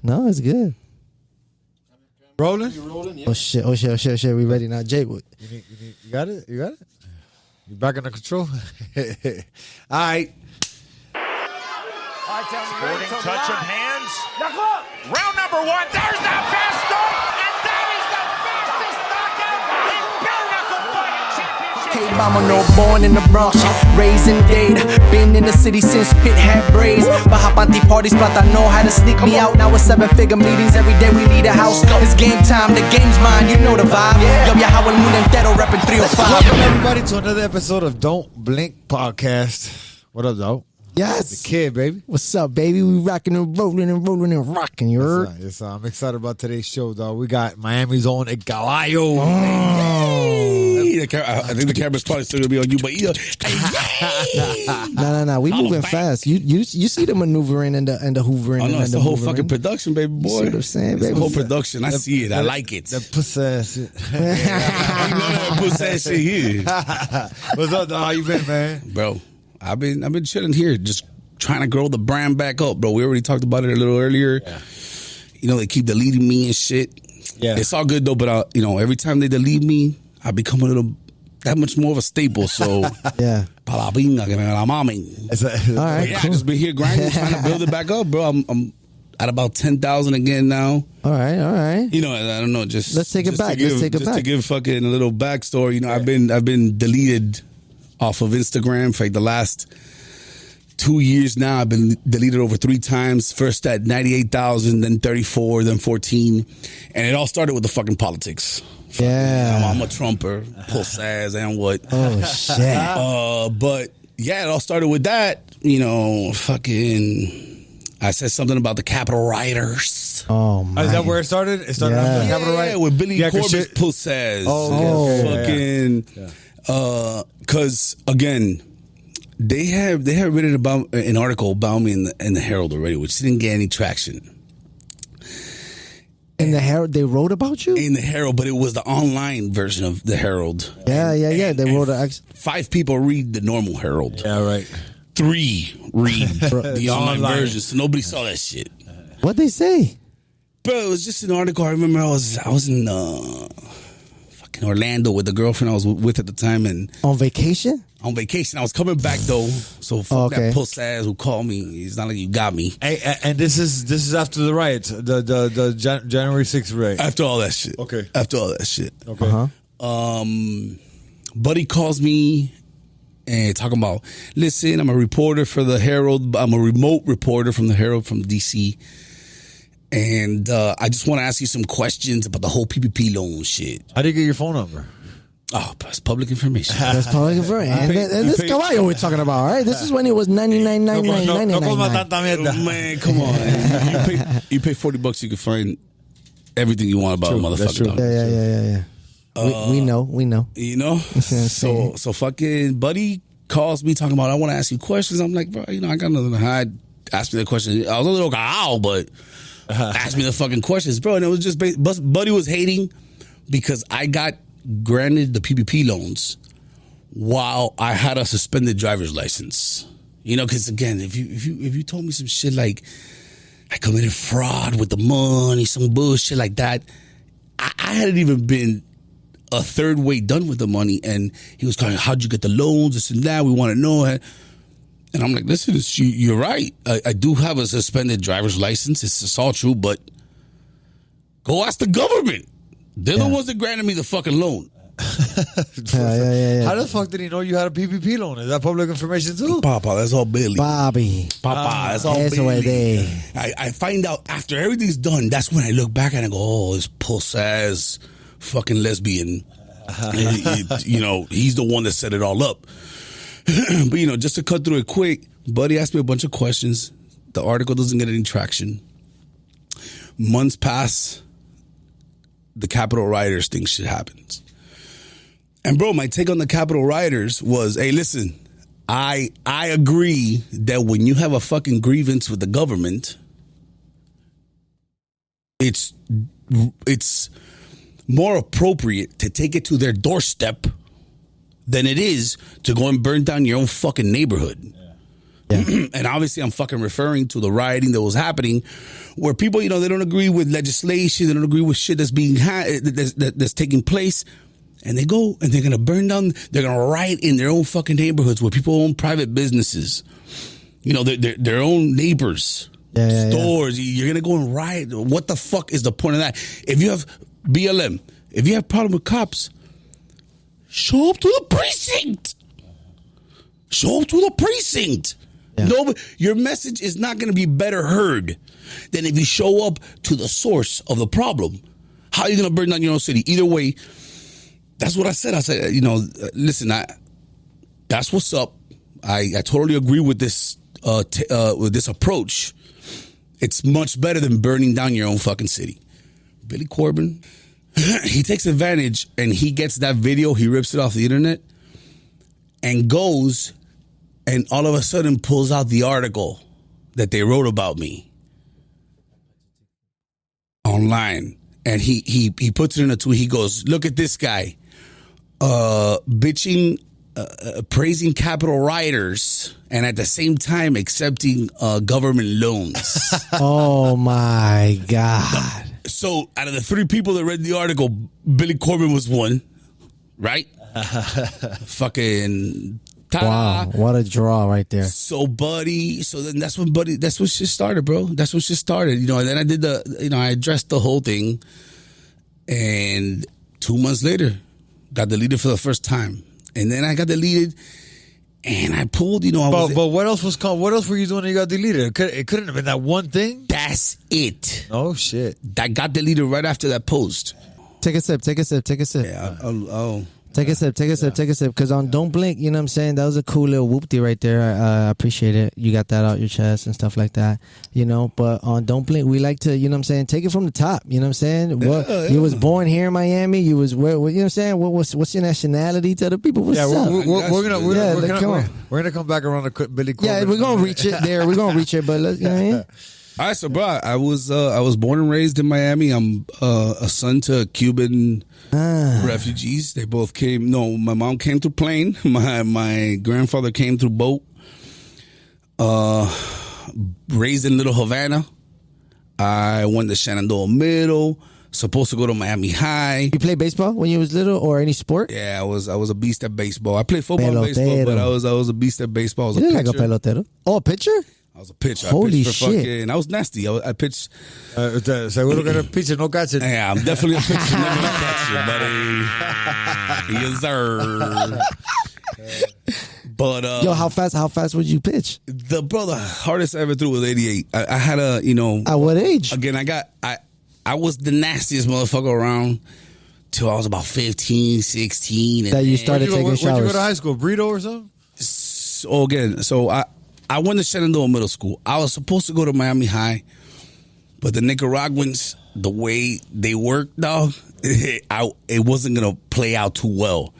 No, it's good. Rolling? You rolling? Yeah. Oh shit! We ready now, Jake? You got it? You back in the control? All right. Sporting touch of hands. Round number 1. There's that fast start, and that is the fastest knockout in bare knuckle fighting championship. Hey, mama, no born in the Bronx, raised in Dade. Been in the city since Pitt had braids. Bahapanti parties, but I know how to sneak me out. Now it's 7-figure meetings every day. We need a house. It's game time. The game's mine. You know the vibe. Yo, viajado el mundo entero, reppin' 305. Welcome everybody to another episode of Don't Blink Podcast. What up, though? Yes. The kid, baby. What's up, baby? We rocking and rolling and rocking. You heard? Yes, I'm excited about today's show, dog. We got Miami's own Caballo. I think the camera's probably still gonna be on you, but No. We moving fast. You see the maneuvering and the hoovering. oh no, and it's the whole fucking production, baby boy. You see what I'm saying, It's baby? the whole production. I see it. I like it. The pussy ass shit. You know that pussy ass shit here, What's up, dog? How you been, man? bro. I've been chilling here, just trying to grow the brand back up, bro. We already talked about it a little earlier. Yeah. You know, they keep deleting me and shit. Yeah, it's all good though. But every time they delete me, I become a little that much more of a staple. So Yeah. All right, All right. yeah, Cool. I just been here grinding, trying to build it back up, bro. I'm at about 10,000 again now. All right. You know, I don't know. Just Let's take it back. To give fucking a little backstory. You know, I've been deleted off of Instagram for like the last 2 years now. I've been deleted over 3 times. First at 98,000, then 34, then 14, and it all started with the fucking politics. Yeah. I'm a Trumper, puss ass, and what? Oh shit. But yeah, it all started with that. You know, I said something about the Capitol rioters. Oh man. Is that where it started? It started after the Capitol riot? With Billy Corbin's shit. puss ass. Okay. Because again, they have written about an article about me in the Herald already, which didn't get any traction. In the Herald, they wrote about you? In the Herald, but it was the online version of the Herald. Yeah. They wrote 5 people read the normal Herald. Yeah, right. 3 read the online version, so nobody saw that shit. What'd they say? Bro, it was just an article. I remember I was in fucking Orlando with the girlfriend I was with at the time, and On vacation? on vacation. I was coming back though, so fuck that puss ass who called me. It's not like you got me. Hey, and this is after the riots, the January 6th riot. After all that shit. Okay. After all that shit. Okay. Uh-huh. Buddy calls me and talking about, listen, I'm a reporter for the Herald. I'm a remote reporter from the Herald from DC. And I just want to ask you some questions about the whole PPP loan shit. How do you get your phone number? Oh, that's public information. That's probably good for it. And this Caballo we're talking about, right? This is when it was 99.99. Man, come on. You pay $40, you can find everything you want about a motherfucker. Yeah. We know. You know? So fucking buddy calls me talking about, I want to ask you questions. I'm like, bro, I got nothing to hide. Ask me the question. I was a little but ask me the fucking questions, bro. And it was just, buddy was hating because I got granted the PPP loans while I had a suspended driver's license. You know, because again, if you told me some shit like I committed fraud with the money, some bullshit like that, I hadn't even been a third way done with the money, and he was calling, how'd you get the loans, this and that, we want to know. And I'm like, listen, you're right. I do have a suspended driver's license. It's all true, but go ask the government. They're the ones that granted me the fucking loan. Yeah. How the fuck did he know you had a PPP loan? Is that public information too? Papa, that's all Billy. Bobby. Papa, that's all Eso es Billy. de. I find out after everything's done, that's when I look back and I go, oh, this puss ass fucking lesbian. He's the one that set it all up. But, just to cut through it quick, buddy asked me a bunch of questions. The article doesn't get any traction. Months pass. The Capitol rioters think shit happens. And bro, my take on the Capitol rioters was, hey, listen, I agree that when you have a fucking grievance with the government, it's more appropriate to take it to their doorstep than it is to go and burn down your own fucking neighborhood. Yeah. And obviously I'm fucking referring to the rioting that was happening where people, they don't agree with legislation. They don't agree with shit that's being that's taking place. And they go and they're going to burn down. They're going to riot in their own fucking neighborhoods where people own private businesses. Their own neighbors, stores. You're going to go and riot. What the fuck is the point of that? If you have BLM, if you have problem with cops, show up to the precinct. Show up to the precinct. Yeah. No, your message is not going to be better heard than if you show up to the source of the problem. How are you going to burn down your own city? Either way, that's what I said. I said, listen, that's what's up. I totally agree with this approach. It's much better than burning down your own fucking city. Billy Corbin, he takes advantage and he gets that video. He rips it off the internet and goes and all of a sudden pulls out the article that they wrote about me online. And he puts it in a tweet. He goes, look at this guy bitching, praising Capitol rioters and at the same time accepting government loans. Oh, my God. So out of the 3 people that read the article, Billy Corbin was one, right? Fucking ta-da. Wow, what a draw right there. So then that's when shit started, bro. That's when shit started, and then I did I addressed the whole thing, and 2 months later, got deleted for the first time. And then I got deleted, and I pulled, But what else was called? What else were you doing that you got deleted? It couldn't have been that one thing? That's it. Oh, shit. That got deleted right after that post. Take a sip. Yeah, Take a sip. Because on Don't Blink, you know what I'm saying? That was a cool little whoopty right there. I appreciate it. You got that out your chest and stuff like that, But on Don't Blink, we like to, take it from the top. You know what I'm saying? You was born here in Miami. You was, where, you know what I'm saying? What's your nationality? Tell the people what's up. We're gonna come back around to Billy Corbin. Yeah, we're going to reach it there. We're going to reach it, but let's, you know what I mean? All right, so bro, I was born and raised in Miami. I'm a son to Cuban refugees. They both came. No, my mom came through plane. My grandfather came through boat. Raised in Little Havana. I went to Shenandoah Middle. Supposed to go to Miami High. You played baseball when you was little, or any sport? Yeah, I was a beast at baseball. I played football and baseball, but I was a beast at baseball. I was a pitcher. Like a pelotero. Oh, a pitcher? I was a pitcher. Holy I pitched for shit! I was nasty. I pitched. Seguro que era pitcher, no catcher. Yeah, I'm definitely a pitcher, never a catcher, buddy. Yes, sir. But yo, how fast would you pitch? The hardest I ever threw was 88. I had a At what age? Again, I was the nastiest motherfucker around till I was about 15, 16. That you started taking showers. Where'd you go to high school? Brito or something? So I went to Shenandoah Middle School. I was supposed to go to Miami High, but the Nicaraguans, the way they work, dog, it wasn't gonna play out too well.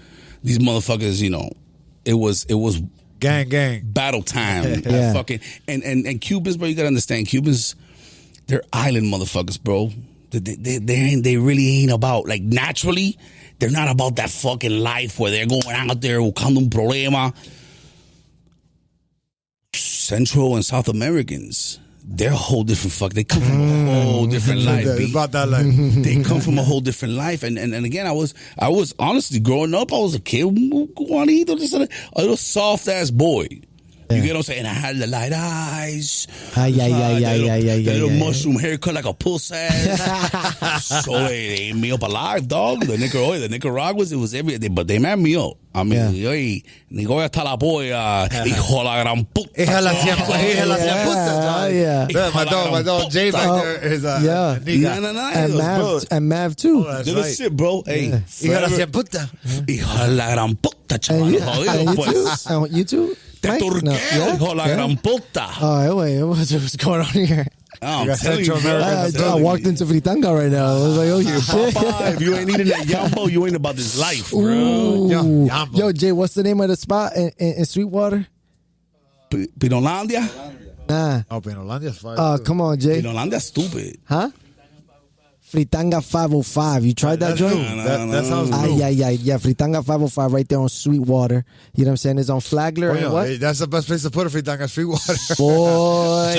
These motherfuckers, it was gang battle time. Yeah. Fucking and Cubans, bro. You gotta understand, Cubans, they're island motherfuckers, bro. They really ain't about, like, naturally, they're not about that fucking life where they're going out there buscando un problema. Central and South Americans, they're a whole different fuck. They come from a whole different life. About that life. They come from a whole different life. And again, I was honestly, growing up, I was a kid, Juanito, just a little soft ass boy. You get what I'm saying? I had the light eyes. The little mushroom haircut like a puss ass. So they ate me up alive, dog. The Nicaraguans, it was everything, but they made me up. I mean, ni voy hasta la polla, hijo la gran puta. Hija la cien puta. Yeah. My dog Jay back there is Nah. And Mav too. That's Little right. shit, bro. Hey, Hija la cien puta. hijo la gran puta, chaval. And you too? Te Mike? turqueo, No. Yeah? hijo la gran puta. Oh, wait, what's going on here? I'm got telling you, Central bro. America. I walked into Fritanga right now. I was like, oh, shit. Papa, if you ain't eating that yambo, you ain't about this life, bro. Ooh. Yambo. Yo, Jay, what's the name of the spot in Sweetwater? Pinolandia? Nah. Oh, Pinolandia's fire. Oh, too. come on, Jay. Pinolandia's stupid. Huh? Fritanga 505. You tried that joint? That sounds new. Yeah. Fritanga 505 right there on Sweetwater. You know what I'm saying? It's on Flagler. And what? Hey, that's the best place to put a fritanga, Sweetwater. Boy.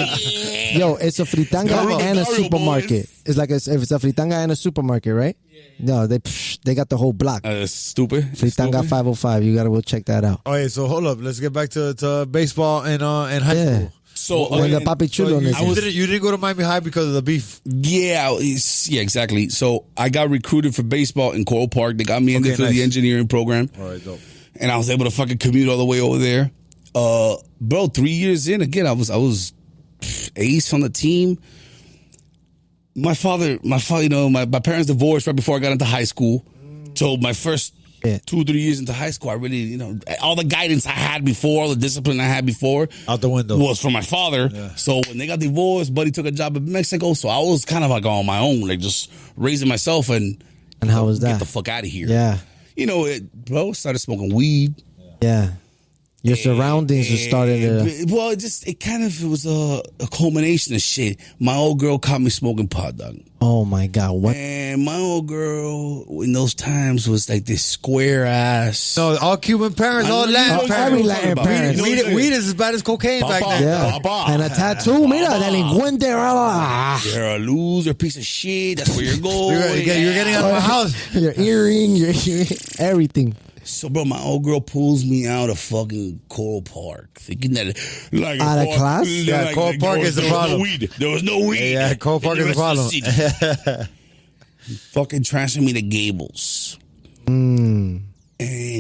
Yo, it's a fritanga and a Mario supermarket. boys. It's like if it's a fritanga and a supermarket, right? No, they got the whole block. Stupid. Fritanga 505. You got to go check that out. Okay, so hold up. Let's get back to baseball and high school. So When the Papi Chulo you didn't go to Miami High because of the beef. yeah, exactly. So I got recruited for baseball in Coral Park. They got me in there for the engineering program. All right, dope. And I was able to fucking commute all the way over there. Bro, 3 years in, again, I was ace on the team. My father, you know, my parents divorced right before I got into high school. So my first 2 or 3 years into high school, I really, you know, all the guidance I had before, all the discipline I had before, Out the window. was from my father. Yeah. So when they got divorced, Buddy took a job in Mexico. So I was kind of like on my own, like just raising myself and how was that? Get the fuck out of here. Yeah. You know, bro, started smoking weed. Yeah. Your surroundings were starting to... Well, it kind of was a culmination of shit. My old girl caught me smoking pot, dog. Oh, my God. What? And my old girl in those times was like this square ass. No, all Cuban parents, all Latin parents. Every Latin parents. Weed is as bad as cocaine back then. Yeah. And a tattoo. Mira, delincuente. You're a loser, piece of shit. That's where you're going. You're getting out of my house. Your earring, your everything. So, bro, my old girl pulls me out of fucking Coral Park, thinking that like out of class. Yeah, Coral Park is the problem. There was no weed. Yeah, Coral Park is the problem. Fucking transferred me to Gables. And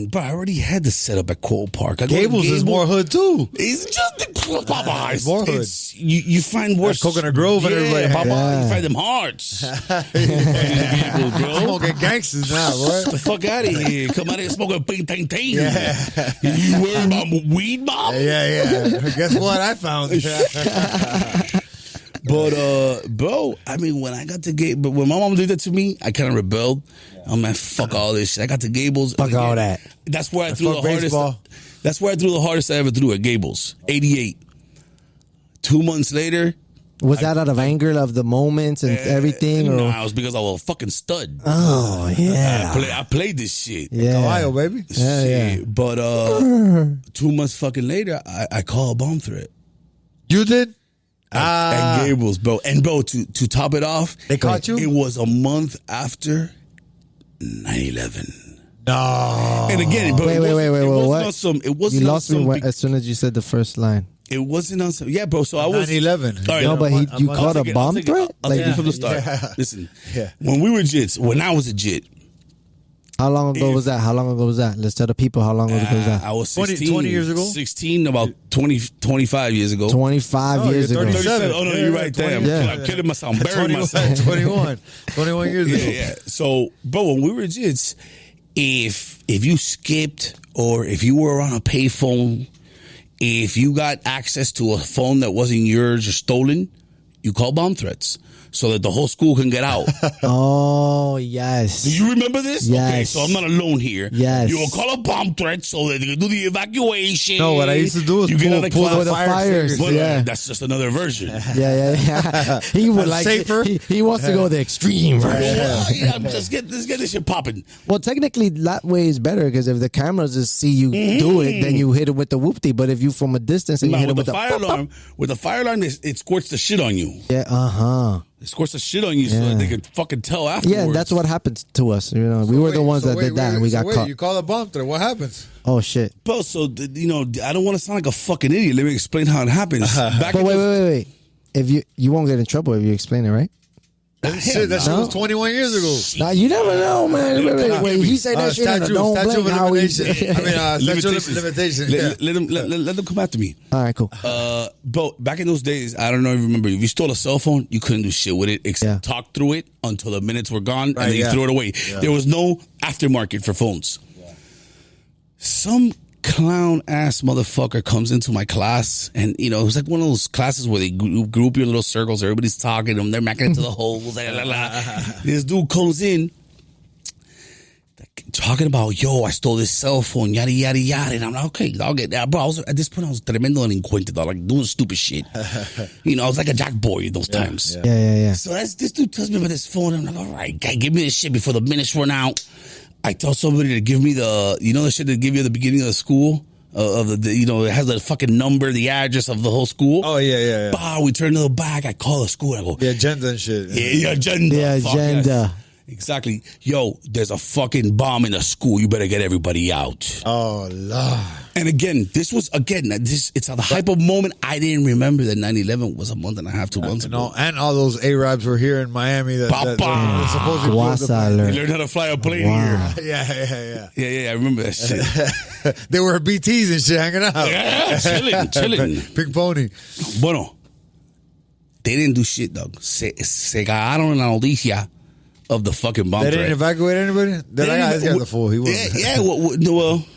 bro, I already had the setup at Coral Park. Gables is more hood too. It's just the Popeyes. More hood. You find worse. Coconut Grove and everybody. Popeyes, you find them hearts. I'm smoking gangsters now, boy. The fuck out of here. Come out here smoking ping tang tang. Yeah. You worry about weed, mom? Yeah. Guess what I found? But bro, I mean, when I got to Gables, but when my mom did that to me, I kind of rebelled. I'm like, fuck all this shit. I got to Gables. Fuck all that. That's where I threw the hardest. That's where I threw the hardest I ever threw at Gables. 88. 2 months later. Was that out of anger of the moments and everything? Or? No, it was because I was a fucking stud. Oh, yeah. I played this shit. Yeah. Caballo, baby. Yeah. But 2 months fucking later, I call a bomb threat. You did? At Gables, bro. And bro, to top it off, they caught you? It was a month after 9/11. No. And again, but wait, what? It wasn't you lost me as soon as you said the first line. It wasn't on some. Yeah, bro. So I was 9/11. All right, no, but you caught a bomb threat. I'll take it from the start. Listen, when we were Jits, when I was a Jit. How long ago was that? Let's tell the people how long ago was that. I was 16, 20 years ago? 16, about 25 years ago. 25 years ago. 37. Oh, no, you're right. Damn. I'm killing myself. I'm burying myself. 21 years ago. Yeah. So, bro, when we were Jits, if you skipped or if you were on a payphone, if you got access to a phone that wasn't yours or stolen, you call bomb threats. So that the whole school can get out. Oh, yes. Do you remember this? Yes. Okay, so I'm not alone here. Yes. You will call a bomb threat so that they can do the evacuation. No, what I used to do is you get out of pull class. the fires. Well, Yeah. that's just another version. Yeah. He would like safer. He wants to go the extreme version. Yeah, let's get this shit popping. Well, technically, that way is better because if the cameras just see you do it, then you hit it with the whoopty. But if you from a distance and you hit it with the fire alarm, it squirts the shit on you. Yeah, It squirts the shit on you so that they can fucking tell afterwards. Yeah, and that's what happened to us. You know, we were the ones that did that, and we got caught. You call a bomb threat. What happens? Oh shit! Bro, so you know, I don't want to sound like a fucking idiot. Let me explain how it happens. But wait. If you won't get in trouble if you explain it, right? That shit was 21 years ago. Now, you never know, man. Wait, he said that shit in a don't blink how he said. Statute of limitation. Let them come after me. All right, cool. But back in those days, I don't know if you remember, if you stole a cell phone, you couldn't do shit with it except talk through it until the minutes were gone, and then you threw it away. Yeah. There was no aftermarket for phones. Yeah. Some clown ass motherfucker comes into my class, and you know, it was like one of those classes where they group you in little circles, everybody's talking, and they're macking into the holes. This dude comes in. talking about, yo, I stole this cell phone, yada, yada, yada. And I'm like, okay, I'll get that. Bro, at this point, I was tremendo delincuente, dog, like doing stupid shit. You know, I was like a jack boy those times. Yeah. So this dude tells me about this phone. I'm like, all right, guy, give me this shit before the minutes run out. I tell somebody to give me the shit they give you at the beginning of the school? Of the it has the fucking number, the address of the whole school. Oh, yeah. Bah, we turn to the back. I call the school. I go, The agenda and shit. yeah, agenda. The Fuck agenda. yes. Exactly. Yo, there's a fucking bomb in the school. You better get everybody out. Oh, Lord. And again, it's at the hype of moment. I didn't remember that 9/11 was a month and a half, 2 months ago. And all those Arabs were here in Miami that supposedly blew up the Guasa plane. alert. They learned how to fly a plane Wow. here. Yeah, I remember that shit. They were BTs and shit hanging out. Yeah, chilling. Pink pony. Bueno, they didn't do shit, dog. Se cagaron en la noticia of the fucking bomb They threat. didn't evacuate anybody? This guy's a fool. He was.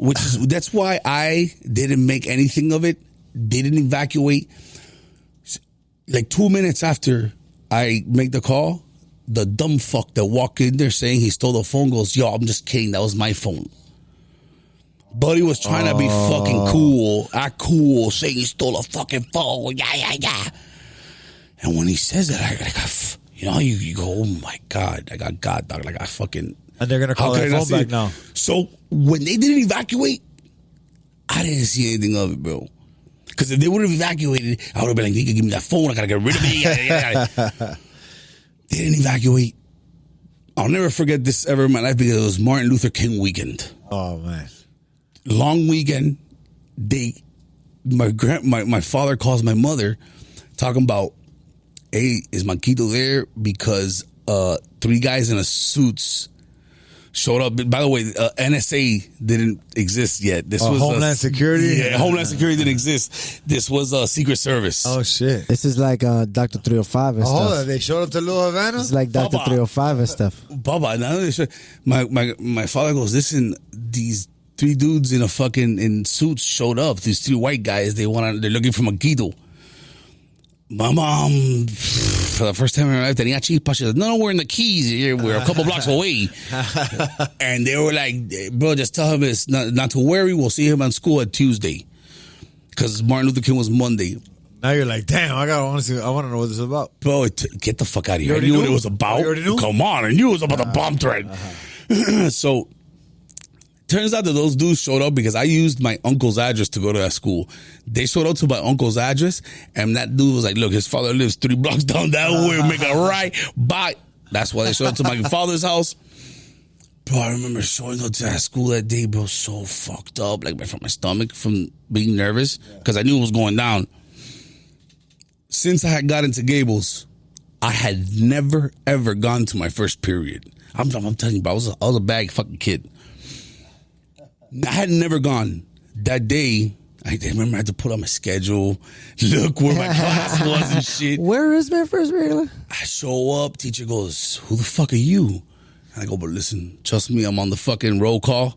Well, that's why I didn't make anything of it. They didn't evacuate. Like 2 minutes after I make the call, the dumb fuck that walked in there saying he stole the phone goes, yo, I'm just kidding. That was my phone. Buddy was trying to be fucking cool, act cool, saying he stole a fucking phone. Yeah. And when he says that, you go, oh my God, I got God, dog. Like I fucking. And they're going to call that phone back now. So when they didn't evacuate, I didn't see anything of it, bro. Because if they would have evacuated, I would have been like, nigga, give me that phone. I got to get rid of it. They didn't evacuate. I'll never forget this ever in my life because it was Martin Luther King weekend. Oh, man. Long weekend. My father calls my mother talking about, hey, is Maquito there? Because 3 guys in a suits showed up. By the way, NSA didn't exist yet. This was Homeland Security? Yeah, Homeland Security didn't exist. This was a Secret Service. Oh, shit. This is like Dr. 305 and Hold stuff. on. They showed up to Little Havana? It's like Dr. 305 and stuff. Baba, my father goes, listen, these 3 dudes in suits showed up. These 3 white guys, they're looking for Maquito. My mom, for the first time in her life, tenía chispa. She said, no, we're in the Keys. We're a couple blocks away. And they were like, bro, just tell him it's not to worry. We'll see him on school at Tuesday. Because Martin Luther King was Monday. Now you're like, damn, I want to know what this is about. Bro, get the fuck out of here. You I knew knew? what it was about. You already knew? Come on, I knew it was about the bomb threat. So, turns out that those dudes showed up because I used my uncle's address to go to that school. They showed up to my uncle's address, and that dude was like, look, his father lives 3 blocks down that way. Make a right. Bye. That's why they showed up to my father's house. Bro, I remember showing up to that school that day, bro, so fucked up, like from my stomach, from being nervous, because I knew it was going down. Since I had got into Gables, I had never, ever gone to my first period. I'm telling you, bro, I was a bad fucking kid. I had never gone. That day, I remember I had to put on my schedule, look where my class was and shit. Where is my first period? I show up, teacher goes, who the fuck are you? And I go, but listen, trust me, I'm on the fucking roll call.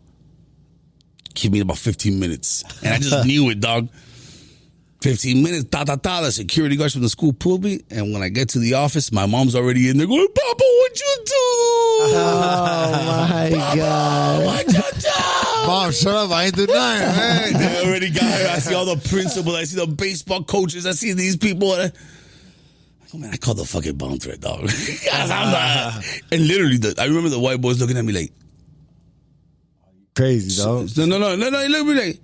Give me about 15 minutes. And I just knew it, dog. 15 minutes, the security guards from the school pulled me. And when I get to the office, my mom's already in there going, Papa, what you do? Oh, my God. What you do? Mom, shut up. I ain't do nothing, man. They already got her. I see all the principals. I see the baseball coaches. I see these people. Oh, man, I called the fucking bomb threat, dog. And literally, I remember the white boys looking at me like, Crazy, dog. No. He looked at me like,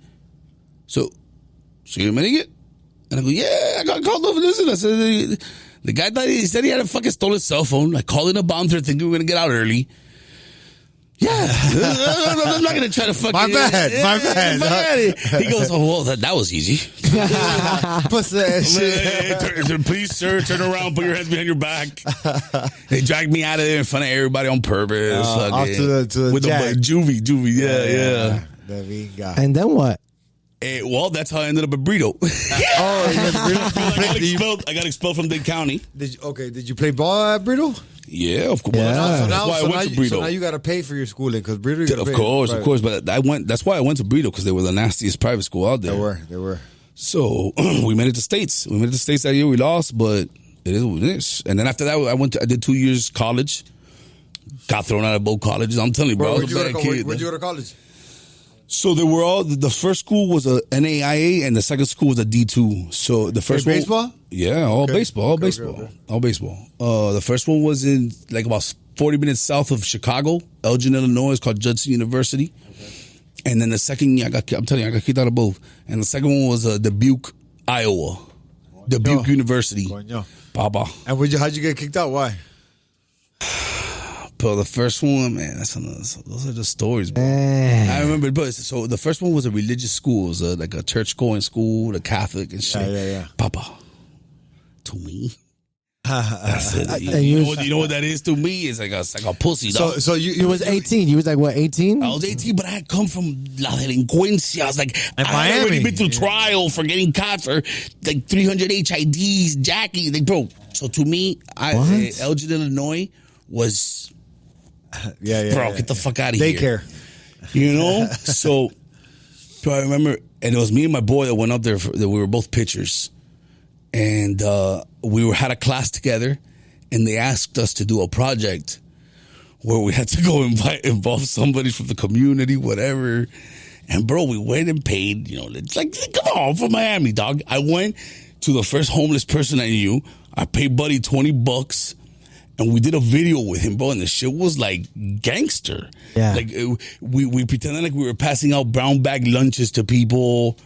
so you're admitting it? And I go, yeah, I got called over. Listen, I said, the guy thought he said he had a fucking stolen cell phone. I called in a bomb threat thinking we were going to get out early. Yeah. I'm not going to try to fucking... My bad. He goes, oh, well, that was easy. Pussy ass shit. Please, sir, turn around, put your hands behind your back. They dragged me out of there in front of everybody on purpose. Off to the with jack. the juvie. Yeah. The big guy. And then what? Well, that's how I ended up at Brito. I got expelled from Dade County. Did you play ball at Brito? Yeah, of course. Yeah. That's why I went to Brito. So now you got to pay for your schooling because Brito. You gotta pay. Of course. But that's why I went to Brito because they were the nastiest private school out there. They were. So we made it to states. That year. We lost, but it is what it is. And then after that, I did 2 years college. got thrown out of both colleges. I'm telling you, bro. Where'd you go to college? So they were all, the first school was a NAIA and the second school was a D2. So the first one, baseball? Yeah, all baseball. The first one was in like about 40 minutes south of Chicago, Elgin, Illinois. It's called Judson University. Okay. And then the second year, I'm telling you, I got kicked out of both. And the second one was Dubuque, Iowa. Dubuque University. Papa. And how'd you get kicked out? Why? Bro, the first one, man, those are just stories, bro. I remember, bro. So the first one was a religious school. It was like a church-going school, the Catholic and shit. Yeah. Papa, to me, that's it. You know what that is to me? It's like a pussy, dog. So you was 18. You was like, what, 18? I was 18, but I had come from La Delincuencia. I was like, I had already been through trial for getting caught for like 300 HIDs, Jackie. Like, bro, so to me, Elgin, Illinois was... Bro, get the fuck out of here. Daycare. You know? So I remember, and it was me and my boy that went up there. We were both pitchers. And we had a class together, and they asked us to do a project where we had to go involve somebody from the community, whatever. And, bro, we went and paid, it's like, come on, from Miami, dog. I went to the first homeless person I knew. I paid Buddy $20. And we did a video with him, bro, and the shit was like gangster. Yeah. Like we pretended like we were passing out brown bag lunches to people.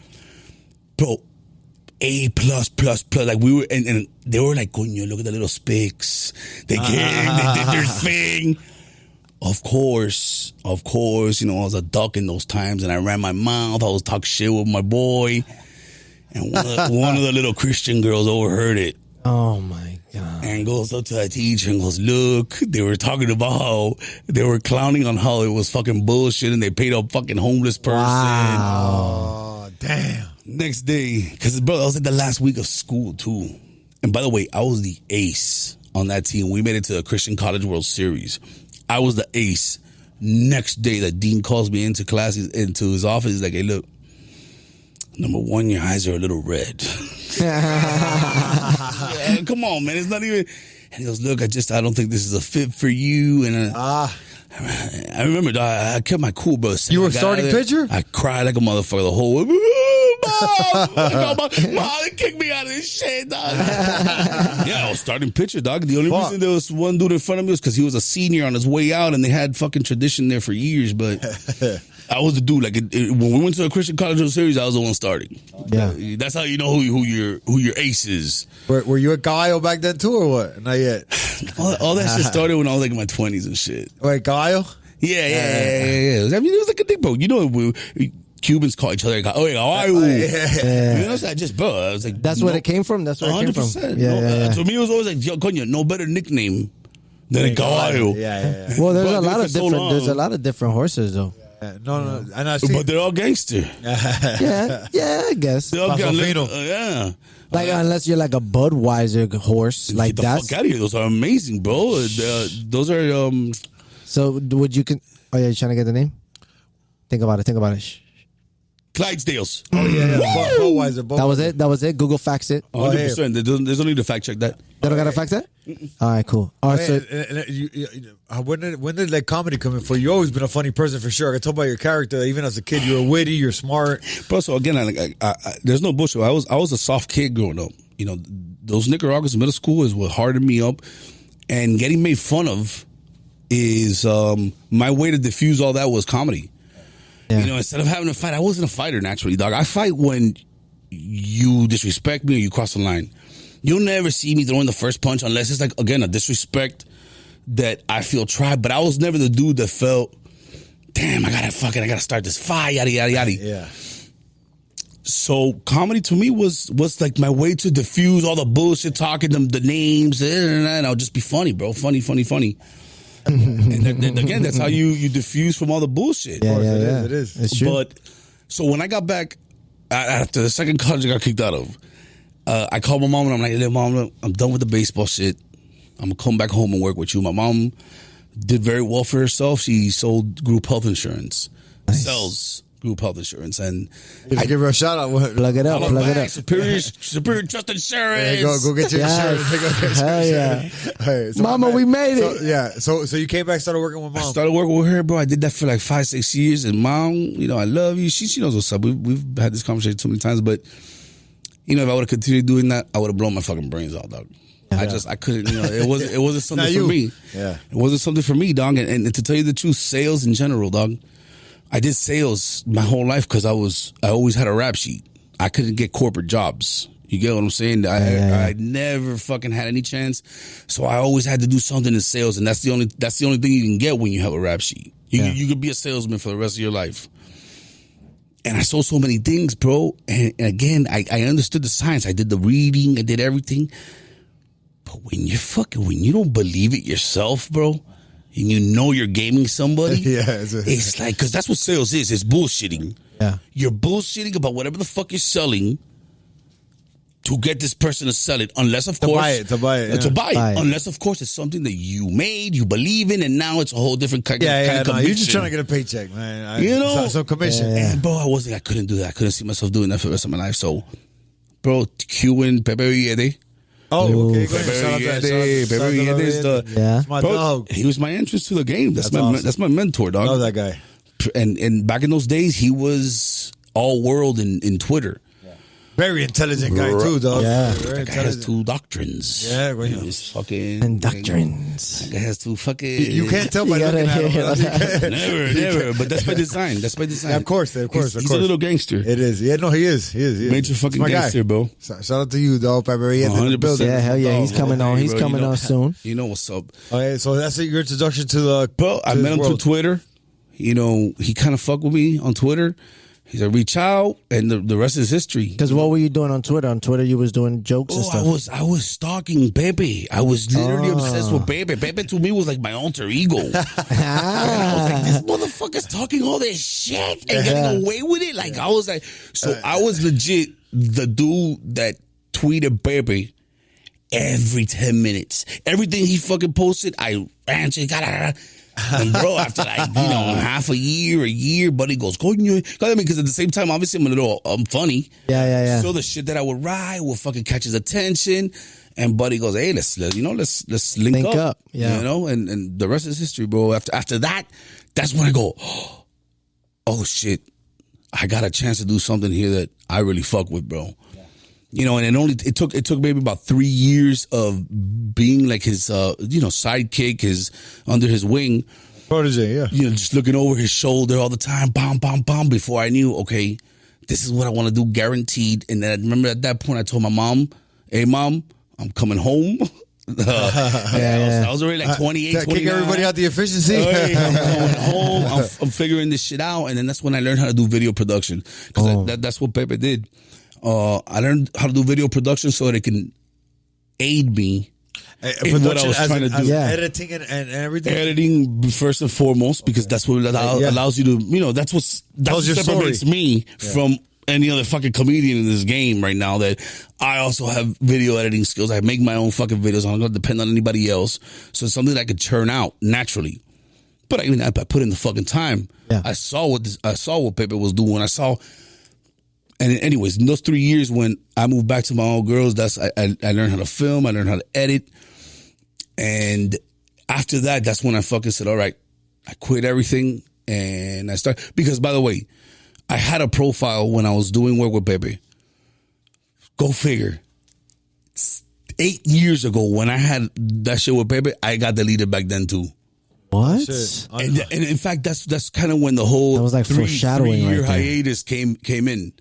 Bro, A+++. Like we were, and they were like, coño, look at the little spics. They did their thing. Of course, I was a duck in those times, and I ran my mouth. I was talking shit with my boy. And one of the little Christian girls overheard it. Oh, my God. And goes up to that teacher and goes, look, they were talking about how they were clowning on how it was fucking bullshit and they paid a fucking homeless person. Wow. Oh, damn. Next day, because, bro, that was like the last week of school, too. And by the way, I was the ace on that team. We made it to the Christian College World Series. I was the ace. Next day, the dean calls me into his office. He's like, hey, look, number one, your eyes are a little red. Yeah, come on, man. It's not even. And he goes, look, I don't think this is a fit for you. And I remember, I kept my cool, bro. You were starting pitcher? I cried like a motherfucker the whole way. Mom, they kicked me out of this shit, dog. Yeah, I was starting pitcher, dog. The only reason there was one dude in front of me was because he was a senior on his way out, and they had fucking tradition there for years, but... I was the dude. Like when we went to a Christian College World Series, I was the one starting. Yeah, that's how you know who your ace is. Were you a Caballo back then too, or what? Not yet. all that shit started when I was like in my 20s and shit. Wait, Caballo? Yeah. I mean, it was like a thing, bro. You know, Cubans call each other Caballo. You know, so bro. I was like, that's where it came from. That's where it came from. Yeah. To me, it was always like, yo, coño, no better nickname than a Caballo. Yeah. Well, there's a lot of different horses though. No, and but they're all gangster. yeah, I guess. They're all yeah. Like unless you're like a Budweiser horse, like get the fuck out of here. Those are amazing, bro. Those are. So would you? Oh yeah, you trying to get the name? Think about it. Shh. Clydesdales. Oh yeah. Budweiser. That was it. Google facts it. 100%. There's no need to fact check that. They don't got to fact that. All right, cool. All right, so when did like comedy come in for you? Always been a funny person for sure. I told about your character. Even as a kid, you were witty. You're smart. Bro, so again, I there's no bullshit. I was a soft kid growing up. You know, those Nicaraguans in middle school is what hardened me up, and getting made fun of is my way to diffuse all that was comedy. Yeah. You know, instead of having a fight, I wasn't a fighter naturally, dog. I fight when you disrespect me or you cross the line. You'll never see me throwing the first punch unless it's like, again, a disrespect that I feel tried. But I was never the dude that felt, damn, I gotta start this fight, yada, yada, yada. Yeah. So comedy to me was like my way to diffuse all the bullshit, talking them, the names, and I'll just be funny, bro. Funny. And then, again, that's how you diffuse from all the bullshit. Yeah, it is. It's true. But so when I got back after the second college I got kicked out of, I called my mom and I'm like, hey, Mom, I'm done with the baseball shit. I'm gonna come back home and work with you. My mom did very well for herself. She sold group health insurance. Nice. Sells Group Health Insurance, and I give her a shout out. Plug it up. Plug it up. Superior Trust Insurance. Hey, go get your insurance. Go get your Hell yeah. insurance. Hey, so Mama, we made it. So you came back, started working with Mom. I started working with her, bro. I did that for like 5-6 years, and Mom, you know, I love you. She knows what's up. We've had this conversation too many times, but you know, if I would have continued doing that, I would have blown my fucking brains out, dog. I couldn't, you know, it wasn't something for me. Yeah. It wasn't something for me, dog. And to tell you the truth, sales in general, dog. I did sales my whole life because I always had a rap sheet. I couldn't get corporate jobs. You get what I'm saying? I never fucking had any chance. So I always had to do something in sales, and that's the only thing you can get when you have a rap sheet. You could be a salesman for the rest of your life. And I sold so many things, bro. And again, I understood the science. I did the reading. I did everything. But when you don't believe it yourself, bro, and you know you're gaming somebody, it's like, because that's what sales is. It's bullshitting. Yeah. You're bullshitting about whatever the fuck you're selling to get this person to sell it, unless, of course... To buy it. Unless, of course, it's something that you made, you believe in, and now it's a whole different kind of commission. You're just trying to get a paycheck, man. You know? Some commission. And, bro, I couldn't do that. I couldn't see myself doing that for the rest of my life. So, bro, Q and Pepe Yede. Oh, okay. Go ahead. That's my bro, dog. He was my entrance to the game. That's awesome. my mentor, dog. Love that guy. And back in those days, he was all world in Twitter. Very intelligent guy too, dog. Yeah. That guy has 2 doctrines. Yeah, well, He's fucking... And doctrines. That guy has 2 fucking... You can't tell by looking at him. Never. But that's by design. Yeah, of course. He's a little gangster. It is. Yeah, no, he is. Major fucking gangster, bro. Shout out to you, dog. 100%. Yeah, hell yeah. He's coming on. He's bro, coming on soon. You know what's up. Okay, so that's your introduction to the... Bro, I met him through Twitter. You know, he kind of fucked with me on Twitter. He's like, reach out, and the rest is history. Because what were you doing on Twitter? On Twitter, you was doing jokes and stuff. I was stalking Pepe. I was literally obsessed with Pepe. Pepe to me was like my alter ego. I was like, this motherfucker's talking all this shit and getting away with it. Like, I was like, so I was legit the dude that tweeted Pepe every 10 minutes. Everything he fucking posted, I answered. And bro, after like, you know, half a year, buddy goes, because at the same time, obviously I'm funny. Yeah. So the shit that I would write will fucking catch his attention. And buddy goes, hey, let's link up. Yeah. You know, and the rest is history, bro. After that, that's when I go, oh shit, I got a chance to do something here that I really fuck with, bro. You know, and it took maybe about 3 years of being like his sidekick, under his wing. Protege, yeah. You know, just looking over his shoulder all the time, bam, bam, bam, before I knew, okay, this is what I want to do, guaranteed. And then I remember at that point I told my mom, hey mom, I'm coming home. I was already like 28, 29. Kick everybody out the efficiency. I'm going home. I'm figuring this shit out. And then that's when I learned how to do video production. Because that's what Pepe did. I learned how to do video production so that it can aid me in what I was trying to do. Editing and everything. Editing first and foremost, because that's what allows you to, you know, that's what separates me from any other fucking comedian in this game right now, that I also have video editing skills. I make my own fucking videos. I'm not going to depend on anybody else. So it's something that I could churn out naturally. But I put in the fucking time. Yeah. I saw what Pepe was doing. And anyways, in those 3 years when I moved back to my old girls, I learned how to film, I learned how to edit. And after that, that's when I fucking said, all right, I quit everything and I started. Because, by the way, I had a profile when I was doing work with Pepe. Go figure. 8 years ago when I had that shit with Pepe, I got deleted back then too. What? And in fact, that's kind of when the whole that was like foreshadowing 3-year right hiatus came in.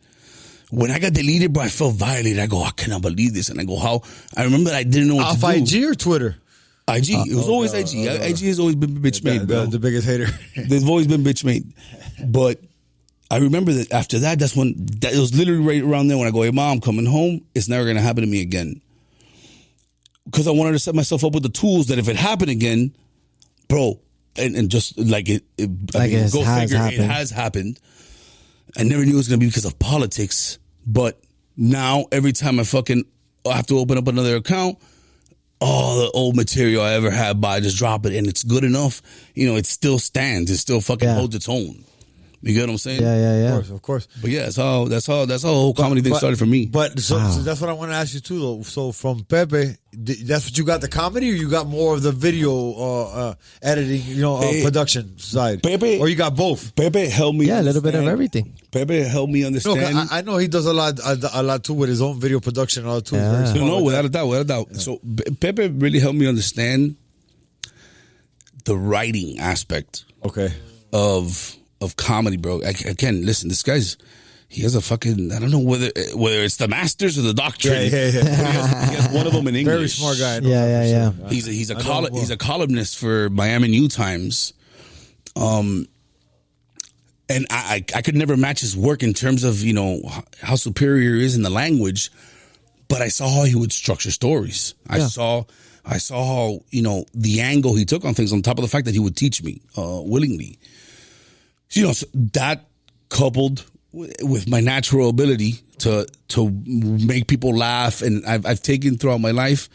When I got deleted, bro, I felt violated. I go, I cannot believe this. And I go, how? I remember that I didn't know what to do. Off IG or Twitter? IG. It was always IG. IG has always been bitch made, bro. The biggest hater. They've always been bitch made. But I remember that after that, it was literally right around there when I go, hey, mom, I'm coming home. It's never going to happen to me again. Because I wanted to set myself up with the tools that if it happened again, bro, and just like it has happened. I never knew it was going to be because of politics. But now, every time I have to open up another account, all the old material I ever had, I just drop it, and it's good enough. You know, it still stands. It still fucking holds its own. You get what I'm saying? Yeah. Of course. But yeah, that's how the whole comedy thing started for me. But so that's what I want to ask you too, though. So from Pepe, that's what you got, the comedy, or you got more of the video editing, production side? Pepe, or you got both? Pepe helped me. Yeah, a little bit of everything. Pepe helped me understand. No, I know he does a lot too with his own video production and all too. Yeah. No, without a doubt. Yeah. So Pepe really helped me understand the writing aspect. Okay. Of comedy, bro. Again, listen, this guy's, he has a fucking, I don't know whether it's the masters or the doctorate. Yeah. He has one of them in English. Very smart guy. Yeah. He's a columnist for Miami New Times. And I could never match his work in terms of, how superior he is in the language, but I saw how he would structure stories. I saw how, the angle he took on things, on top of the fact that he would teach me willingly. So that coupled with my natural ability to make people laugh, and I've taken throughout my life,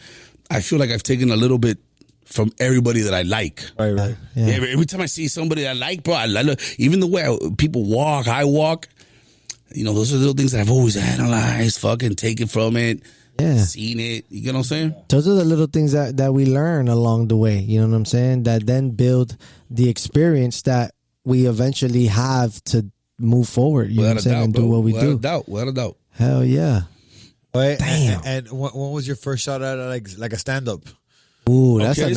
I feel like I've taken a little bit from everybody that I like. Right. Yeah. Every time I see somebody I like, bro, I love, even the way people walk, I walk. Those are little things that I've always analyzed, fucking taken from it. Yeah. Seen it. You get what I'm saying? Those are the little things that we learn along the way. You know what I'm saying? That then build the experience that we eventually have to move forward. You know what I'm saying? And do what we do. Without a doubt. Hell yeah. Right. Damn. And when was your first shot at like a stand up? Ooh, that's Okay,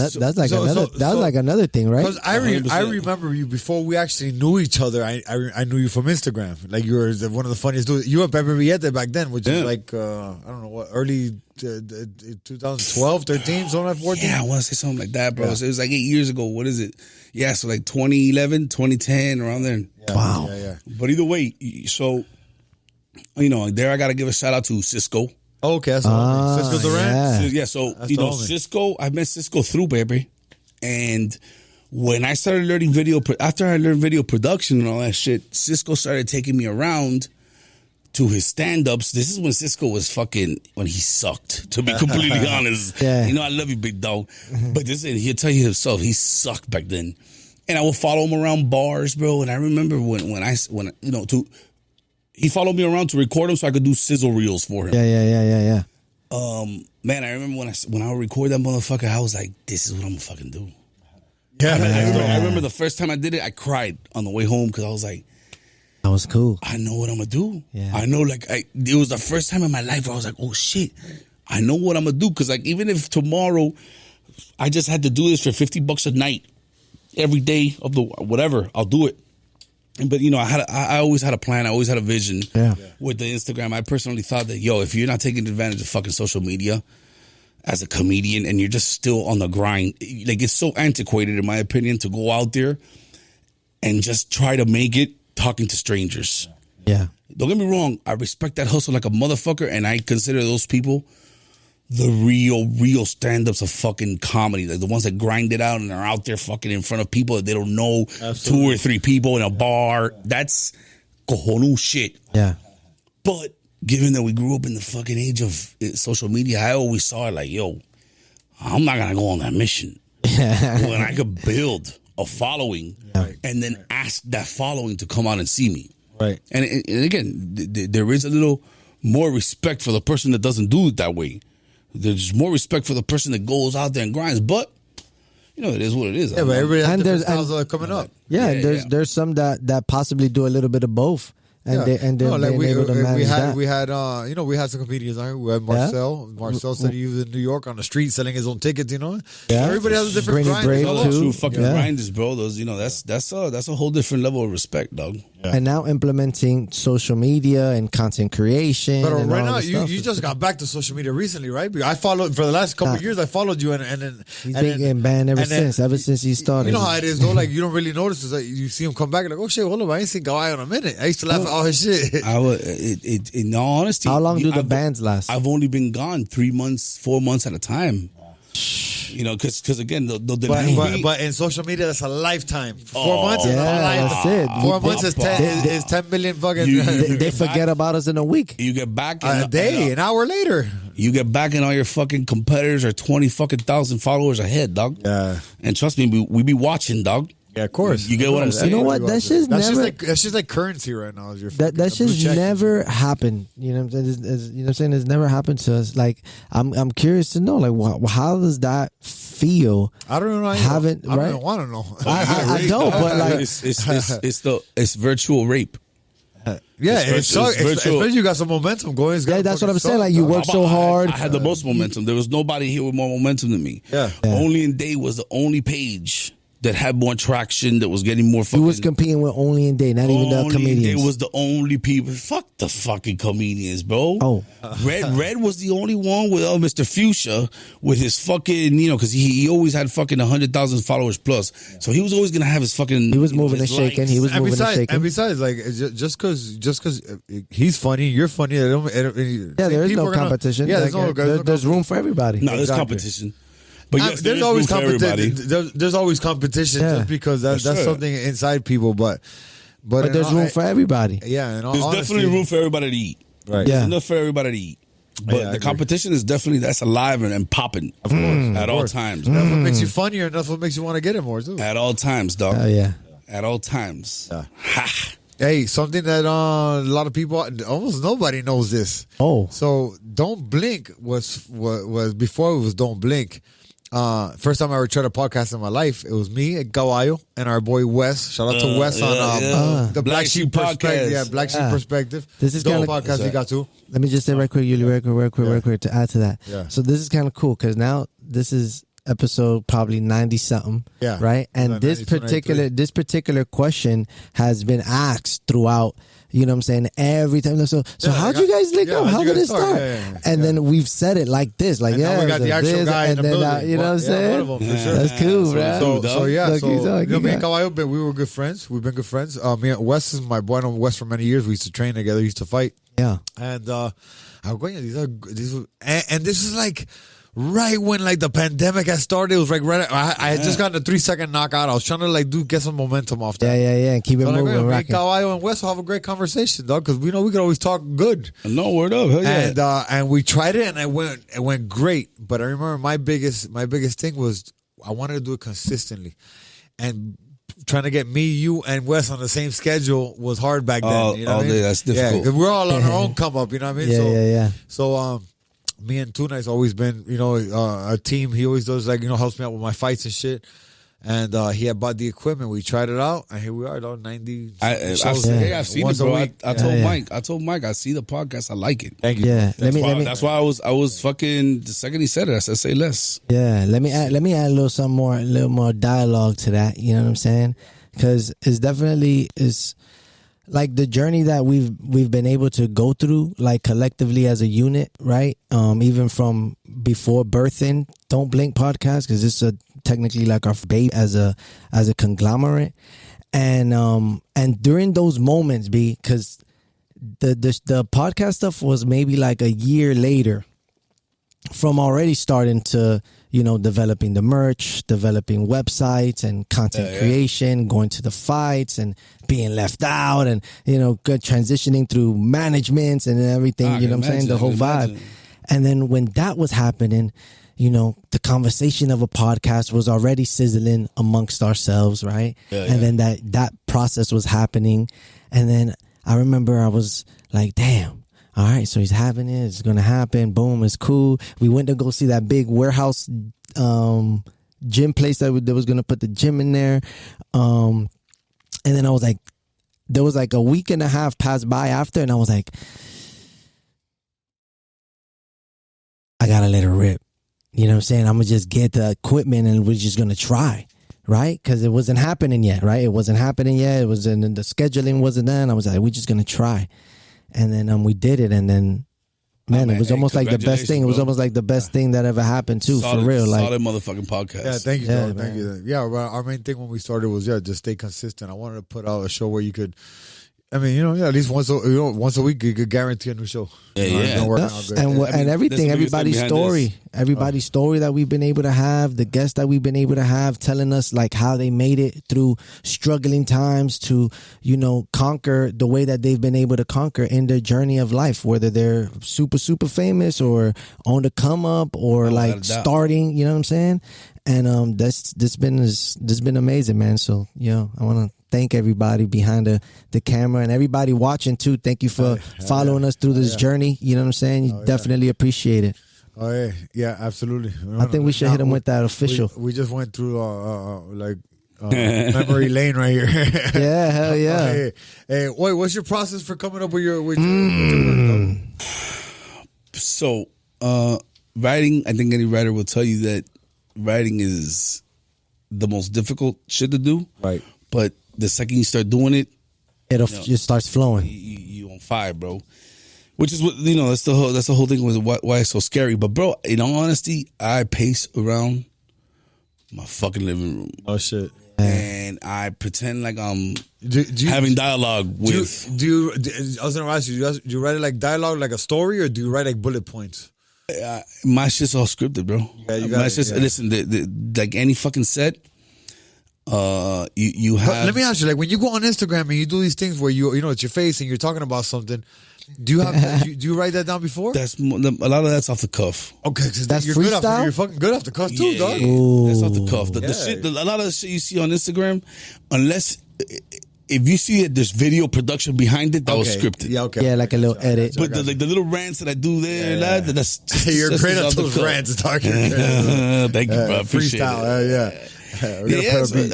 like another thing, right? Because I remember you before we actually knew each other. I knew you from Instagram. Like you were one of the funniest dudes. You were Pepe Villete back then, which is like I don't know what, early 2012, 13, something like 14. Yeah, I want to say something like that, bro. Yeah. So it was like 8 years ago. What is it? Yeah, so like 2011, 2010, around there. Yeah, wow. Yeah. But either way, so there I got to give a shout out to Cisco. Oh, okay, that's Cisco Durant. Yeah, so that's Cisco, I met Cisco through Pepe, and when I started learning after I learned video production and all that shit, Cisco started taking me around to his stand-ups. This is when Cisco was when he sucked, to be completely honest. Yeah. I love you, big dog. But he'll tell you himself, he sucked back then. And I would follow him around bars, bro. And I remember he followed me around to record him so I could do sizzle reels for him. Yeah. Man, I remember when I would record that motherfucker, I was like, this is what I'm gonna fucking do. Yeah, I remember the first time I did it, I cried on the way home because I was like, that was cool. I know what I'm gonna do. Yeah. I know, it was the first time in my life where I was like, oh shit, I know what I'm gonna do. Because even if tomorrow I just had to do this for $50 a night, every day of the whatever, I'll do it. But I always had a plan. I always had a vision. Yeah. With the Instagram, I personally thought that if you're not taking advantage of fucking social media as a comedian and you're just still on the grind, like, it's so antiquated in my opinion to go out there and just try to make it talking to strangers. Yeah. Don't get me wrong. I respect that hustle like a motherfucker, and I consider those people the real stand-ups of fucking comedy. Like the ones that grind it out and are out there fucking in front of people that they don't know. Absolutely. 2 or 3 people in a bar. That's cojones shit. Yeah. But given that we grew up in the fucking age of social media, I always saw it like, I'm not going to go on that mission. When I could build a following and then ask that following to come out and see me. Right. And again, there is a little more respect for the person that doesn't do it that way. There's more respect for the person that goes out there and grinds, but it is what it is. Yeah, but everybody has different styles that are coming up. Yeah, there's some that possibly do a little bit of both. And they're able to manage that. We had some comedians on here. We had Marcel. Yeah? Marcel said he was in New York on the street selling his own tickets. Yeah. Everybody has a different grind. True fucking grinders, bro. Those, that's a whole different level of respect, dog. Yeah. And now implementing social media and content creation. But and right all now, you just got back to social media recently, right? Because I followed for the last couple of years. I followed you, and he's been getting banned ever since he started. You know how it is, though. Like you don't really notice. It's like you see him come back, like, oh shit, hold up, I ain't seen Caballo in a minute. I used to laugh at all his shit. In all honesty, how long do the bans last? I've only been gone 3 months, 4 months at a time. Because again, but in social media, that's a lifetime. 4 months is a that's it. 4 months is 10 million fucking. They forget about us in a week. You get back a day, an hour later. You get back and all your fucking competitors are 20 fucking thousand followers ahead, dog. Yeah. And trust me, we be watching, dog. Yeah, of course. You get what I'm saying? You know what? That's just like currency right now. Is your That just never happened. You know what I'm saying? You know what I'm saying? It's never happened to us. Like I'm curious to know, like, how does that feel? I don't know. I don't even want to know. I don't. But like, it's virtual rape. It's virtual. Especially you got some momentum going. Yeah, that's what I'm saying. Like, you work so hard. I had the most momentum. There was nobody here with more momentum than me. Yeah. Only in Day was the only page that had more traction, that was getting more fucking... He was competing with Only in Day, not even the comedians. It was the only people... Fuck the fucking comedians, bro. Oh. Red was the only one with Mr. Fuchsia with his fucking... because he always had fucking 100,000 followers plus. So he was always going to have his fucking... He was moving and shaking. He was moving and shaking. And besides, like, just because he's funny, you're funny. There is no competition. Yeah, there's room for everybody. No, there's competition. But yes, there's always competition. There's always competition just because that's something inside people. But there's room for everybody. Yeah, and there's definitely room for everybody to eat. Right. There's enough for everybody to eat. But the competition is definitely that's alive and popping. Of course, at all times. That's what makes you funnier, and that's what makes you want to get it more too. At all times, dog. Oh yeah. At all times. Yeah. Hey, something that a lot of people, almost nobody knows this. Oh. So Don't Blink was before it was Don't Blink. First time I ever tried a podcast in my life, it was me, Caballo, and our boy Wes. Shout out to Wes on the Black Sheep Perspective. Yeah, Black Sheep Perspective. This is kind of podcast we got too. Let me just say right quick, Uly, real quick to add to that. Yeah. So this is kind of cool because now this is episode probably 90 something. Yeah. Right. And Like this particular question has been asked throughout. You know what I'm saying? Every time. So how'd you guys link up? How did it start? And then we've said it like this. Like, and we got the actual guy in the building. You know what I'm saying? One of them, for sure. That's cool, bro. Me and Caballo, we were good friends. We've been good friends. Me and Wes is my boy. I know Wes for many years. We used to train together. We used to fight. Yeah. And I was going, and this is like right when like the pandemic had started. It was like right. I had just gotten a 3-second knockout. I was trying to like get some momentum off that. Yeah. And keep it moving. Me and Caballo and Wes will have a great conversation, dog, because we know we could always talk good. No, word up. Hell yeah. And we tried it, and it went great. But I remember my biggest thing was I wanted to do it consistently, and trying to get me, you, and Wes on the same schedule was hard back then. You know what I mean? That's difficult. Yeah, because we're all on our own come up. You know what I mean? Yeah. So me and Tuna's always been, a team. He always does helps me out with my fights and shit. And he had bought the equipment. We tried it out, and here we are, 90 shows. I've seen it, bro. I told Mike, I see the podcast. I like it. Thank you. Yeah, that's why I was fucking. The second he said it, I said, "Say less." Yeah, let me add a little more dialogue to that. You know what I'm saying? Because it's definitely like the journey that we've been able to go through, like collectively as a unit, right? Even from before birthing Don't Blink podcast, because this is technically like our baby as a conglomerate, and during those moments, because the podcast stuff was maybe like a year later from already starting to developing the merch, developing websites and content creation, going to the fights and being left out, and transitioning through managements and everything. You know what I'm saying? The whole vibe. And then when that was happening, the conversation of a podcast was already sizzling amongst ourselves, right? And then that process was happening, and then I remember I was like, damn. All right, so he's having it. It's going to happen. Boom, it's cool. We went to go see that big warehouse gym place that was going to put the gym in there. And then I was like, there was like a week and a half passed by after, and I was like, I got to let her rip. You know what I'm saying? I'm going to just get the equipment and we're just going to try. Right? Because it wasn't happening yet, right? It wasn't happening yet. It was the scheduling wasn't done. I was like, we're just going to try. And then we did it, and then it was almost like the best thing. It was almost like the best thing that ever happened too, for real. Like solid motherfucking podcast. Yeah, thank you, thank you. Yeah, our main thing when we started was just stay consistent. I wanted to put out a show where you could, I mean, at least once a week you could guarantee a new show. Yeah. And everything, everybody's story, everybody's story that we've been able to have, the guests that we've been able to have, telling us like how they made it through struggling times to, conquer the way that they've been able to conquer in their journey of life, whether they're super, super famous or on the come up or like starting, you know what I'm saying? And this been amazing, man. So, I want to thank everybody behind the camera and everybody watching too. Thank you for following us through this journey. You know what I'm saying? You definitely appreciate it. Oh yeah, yeah, absolutely. I think we should hit him with that official. We just went through memory lane right here. Yeah, hell yeah. Hey, wait, what's your process for coming up with your work, though? So, writing. I think any writer will tell you that writing is the most difficult shit to do. Right. But the second you start doing it, it just starts flowing. You on fire, bro. Which is what that's the whole thing with why it's so scary. But bro, in all honesty, I pace around my fucking living room. Oh shit. And I pretend like I'm having dialogue with. I was gonna ask you. Do you write it like dialogue, like a story, or do you write like bullet points? My shit's all scripted, bro. Yeah, you got listen, like any fucking set. You have. But let me ask you, like when you go on Instagram and you do these things where it's your face and you're talking about something, do you have do you write that down before? A lot of that's off the cuff. Okay, because that's you're freestyle. You're fucking good off the cuff too, dog. That's off the cuff. The shit, a lot of the shit you see on Instagram, unless if you see it, there's video production behind it that was scripted. Yeah, okay. Yeah, like a little edit. But the little rants that I do there, that's you're great at those rants, dog. Thank you, bro. I appreciate freestyle, it. Yeah.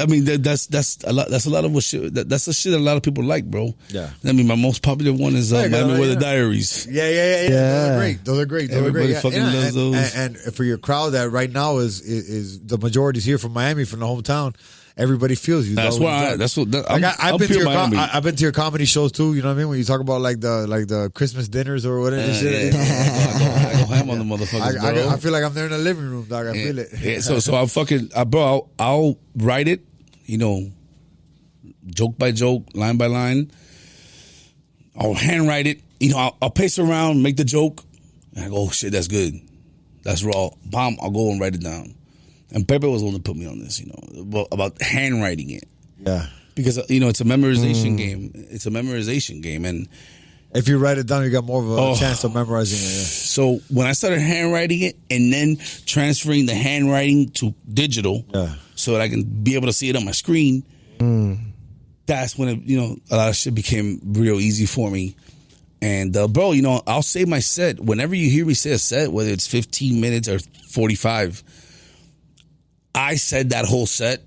I mean, that's a lot. That's a lot of what shit. That's the shit that a lot of people like, bro. Yeah. I mean, my most popular one is Miami Weather Diaries. Yeah. Those are great. Everybody fucking loves those. And for your crowd that right now is the majority is here from Miami, from the hometown. Everybody feels you. That's why. I've been to your comedy shows too. You know what I mean? When you talk about like the Christmas dinners or whatever. I go ham on the motherfuckers, bro. I feel like I'm there in the living room, dog. I feel it. Yeah, so I'm fucking, bro. I'll write it, joke by joke, line by line. I'll handwrite it. I'll pace around, make the joke, and I go, oh shit, that's good, that's raw. Bomb. I'll go and write it down. And Pepe was the one to put me on this, about handwriting it. Yeah. Because, it's a memorization game. It's a memorization game. And if you write it down, you got more of a chance of memorizing it. Yeah. So when I started handwriting it and then transferring the handwriting to digital so that I can be able to see it on my screen, that's when, a lot of shit became real easy for me. And, bro, I'll say my set. Whenever you hear me say a set, whether it's 15 minutes or 45, I said that whole set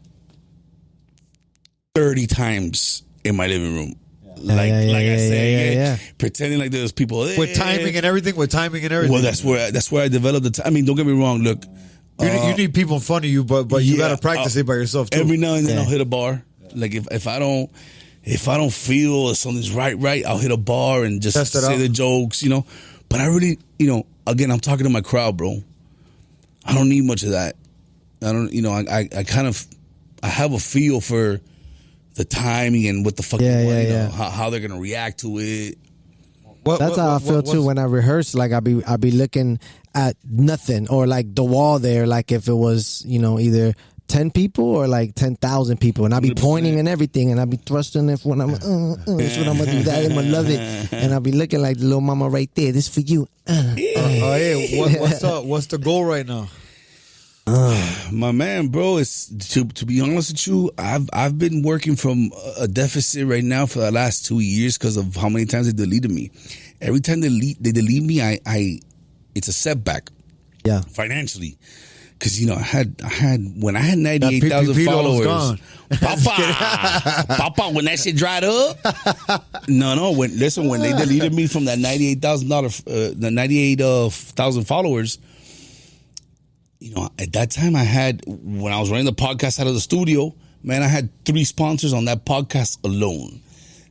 30 times in my living room. Pretending like there's people there. With timing and everything? Well, that's where I developed the time. I mean, don't get me wrong, look. You need people in front of you, but you got to practice it by yourself, too. Every now and then I'll hit a bar. Like, if I don't feel something's right, I'll hit a bar and just say the jokes, But I really, again, I'm talking to my crowd, bro. I don't need much of that. I don't, I have a feel for the timing and what the fuck, how they're gonna react to it. That's how I feel too when I rehearse. Like I be looking at nothing or like the wall there. Like if it was either 10 people or like 10,000 people, and I'll be pointing and everything, and I'll be thrusting it when I'm this what I'm gonna do, that I'm gonna love it, and I'll be looking like the little mama right there. This for you. What's the goal right now? My man, bro, it's to be honest with you, I've been working from a deficit right now for the last 2 years because of how many times they deleted me. Every time they delete me, I it's a setback. Yeah, financially, because I had when I had 98,000 followers. Papa, when that shit dried up. No. When they deleted me from that the 98,000 followers. At that time when I was running the podcast out of the studio, man, I had 3 sponsors on that podcast alone.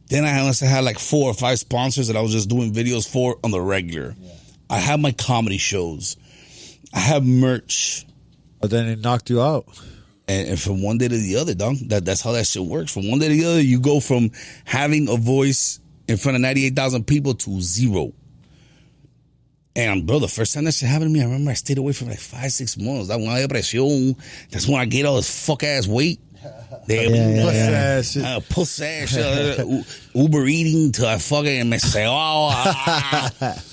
Then I also had like 4 or 5 sponsors that I was just doing videos for on the regular. Yeah. I have my comedy shows. I have merch. But then it knocked you out. And from one day to the other, dog, that's how that shit works. From one day to the other, you go from having a voice in front of 98,000 people to 0. And bro, the first time that shit happened to me, I remember I stayed away for like 5-6 months. That's when I had presión. That's when I get all this fuck ass weight. Puss ass shit. Uber eating till I fucking me cegaba.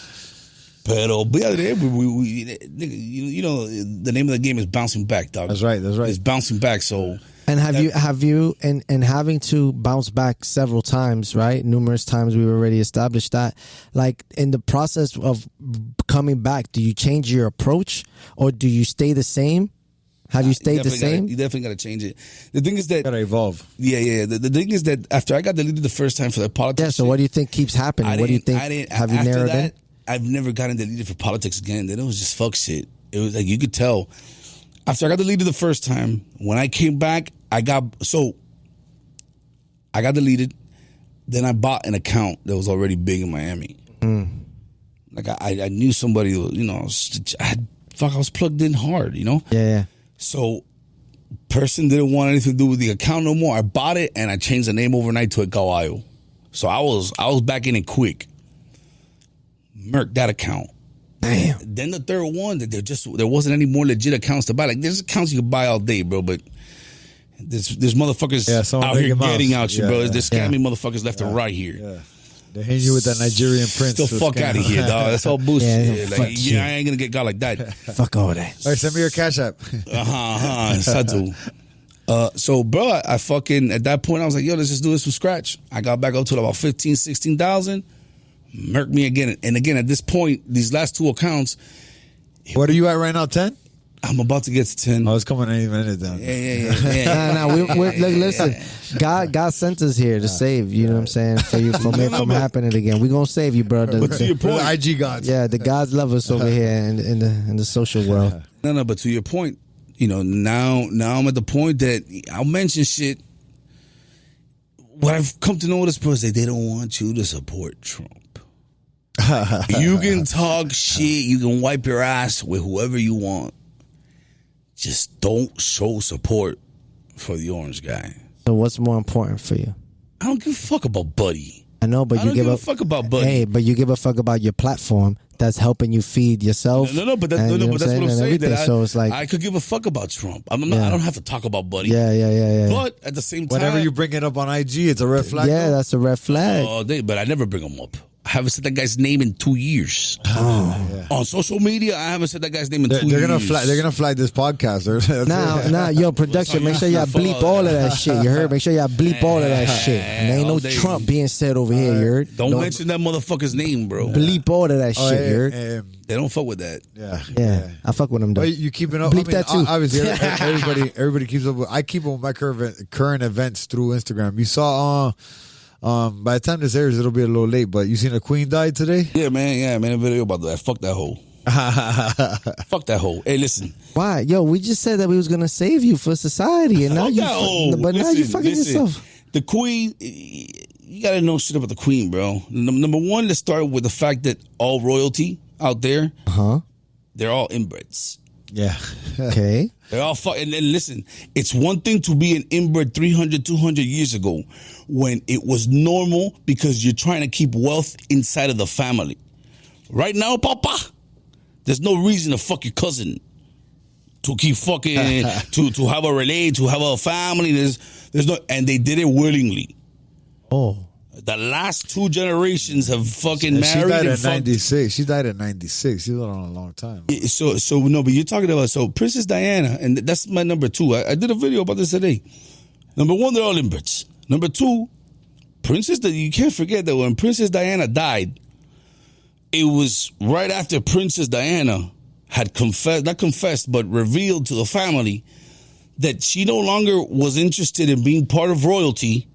Pero you know the name of the game is bouncing back, dog. That's right. It's bouncing back. So. And have you and having to bounce back several times, right? Numerous times, we've already established that. Like in the process of coming back, do you change your approach or do you stay the same? Have you stayed the same? You definitely got to change it. The thing is that gotta evolve. Yeah. The thing is that after I got deleted the first time for the politics, yeah. So what do you think keeps happening? What do you think? Have you narrowed in? I've never gotten deleted for politics again. Then it was just fuck shit. It was like you could tell. After I got deleted the first time, when I came back, I got deleted. Then I bought an account that was already big in Miami. Like I knew somebody, you know, I was plugged in hard, you know? Yeah. So person didn't want anything to do with the account no more. I bought it and I changed the name overnight to a Caballo. So I was back in it quick. Murked that account. Damn. Then the third one, that there wasn't any more legit accounts to buy. Like there's accounts you can buy all day, bro, but there's motherfuckers out here getting out you, bro. There's scamming motherfuckers left and right here. Yeah. They hit you with that Nigerian prince. The fuck out of here, dog. That's all bullshit. Yeah, I ain't gonna get got like that. Fuck all that. All right, send me your cash app. So, bro, I fucking at that point I was like, yo, let's just do this from scratch. I got back up to about 15,000, 16,000. Murk me again. And again, at this point, these last two accounts. What are you at right now, 10? I'm about to get to 10. I was coming any minute down. Yeah. We're listen, God sent us here to save, you know what I'm saying, for you from happening again. We're going to save you, brother. But to your point, the IG gods. Yeah, the gods love us over here in the social world. No, but to your point, you know, now I'm at the point that I'll mention shit. What I've come to notice, bro, is that they don't want you to support Trump. You can talk shit, you can wipe your ass with whoever you want. Just don't show support for the orange guy. So what's more important for you? I don't give a fuck about Buddy. I know, but I don't give a fuck about Buddy. Hey, but you give a fuck about your platform that's helping you feed yourself. No, but that's what I'm saying. That so it's like I could give a fuck about Trump. I don't have to talk about Buddy. Yeah. But at the same time, whenever you bring it up on IG, it's a red flag. Yeah, that's a red flag. But I never bring him up. I haven't said that guy's name in 2 years. On social media, I haven't said that guy's name in 2 years. They're gonna flag this podcast. Now, yo, production, make sure y'all bleep all of that shit. You heard? Make sure y'all bleep all of that shit. And there ain't no Trump being said over here. You heard? Don't mention that motherfucker's name, bro. Bleep all of that shit. You heard? They don't fuck with that. Yeah. I fuck with them though. You keeping up? Bleep that too. Obviously, everybody keeps up. I keep up with my current events through Instagram. You saw. By the time this airs, it'll be a little late, but you seen the Queen died today? Yeah, man, a video about that. Fuck that hoe. Fuck that hoe. Hey, listen. Why? Yo, we just said that we was gonna save you for society, and now now you fucking yourself. The Queen, you gotta know shit about the Queen, bro. Number one, let's start with the fact that all royalty out there, they're all inbreds. Yeah. Okay. They're all and listen, it's one thing to be an inbred 300, 200 years ago when it was normal because you're trying to keep wealth inside of the family. Right now, papa, there's no reason to fuck your cousin. To keep fucking, to have a relay, to have a family. There's no, and they did it willingly. Oh. The last two generations have fucking married. She died at 96. She died at 96. She was on a long time. So no, but you're talking about Princess Diana, and that's my number two. I did a video about this today. Number one, they're all inbreds. Number two, you can't forget that when Princess Diana died, it was right after Princess Diana had but revealed to the family that she no longer was interested in being part of royalty.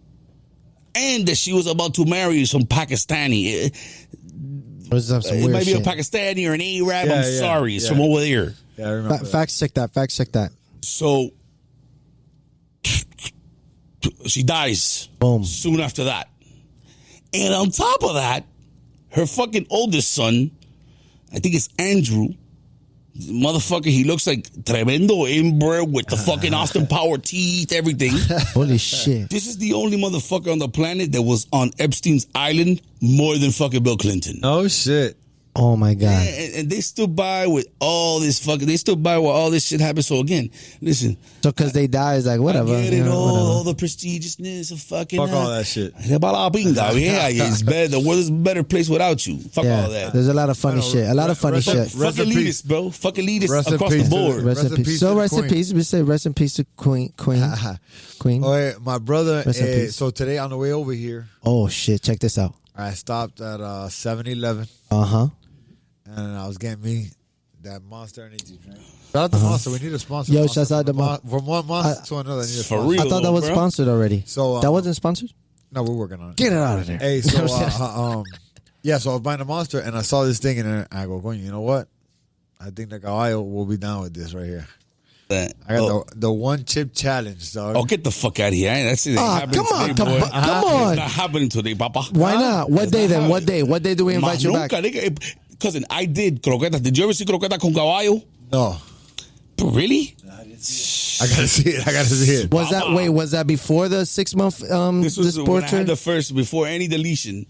And that she was about to marry some Pakistani. It might be a Pakistani or an Arab. I'm sorry. It's from over there. Yeah, I remember Fact check that. So, she dies. Boom. Soon after that. And on top of that, her fucking oldest son, I think it's Andrew, Motherfucker, he looks like tremendo inbred with the fucking Austin Power teeth, everything. Holy shit. This is the only motherfucker on the planet that was on Epstein's island more than fucking Bill Clinton. Oh shit. Oh my God. Yeah, and they stood by with all this fucking. They stood by while all this shit happened. So again, listen. So because they die, it's like whatever. I get it, you know, all whatever. the prestigiousness of fucking. Fuck all that shit. Yeah, it's better. The world is a better place without you. Fuck Yeah, all that. there's a lot of funny shit. A lot of funny shit. Fuck elitists, bro. Fuck elitists Rest in across peace the to board. Rest in peace. So to rest in Queen. peace. We say rest in peace to Queen. Oh, yeah, my brother. Rest in peace. So today on the way over here, Oh shit! Check this out. I stopped at 7-Eleven Uh-huh. and I was getting me that Monster energy drink. Shout out to Monster. We need a sponsor. Yo, Monster. shout out to From one Monster to another. I need a For sponsor. real. I thought that was bro. sponsored already. So, that wasn't sponsored. No, we're working on it. Get it out of there. Hey, so yeah, so I was buying a Monster and I saw this thing and I go, "Coño, you know what? I think the Caballo will be down with this right here." I got the one chip challenge, dog. Oh, get the fuck out of here. That's it. Come on, today, boy. come on. It's not happening today, papa. Why not? What day then? What day? What day do we invite Mas you nunca, back? nigga. Cousin, I did croquetas. Did you ever see croquetas con caballo? No, Really? I gotta see it. I gotta see it. Was that before the 6 month This was the when sport I had the first, before any deletion.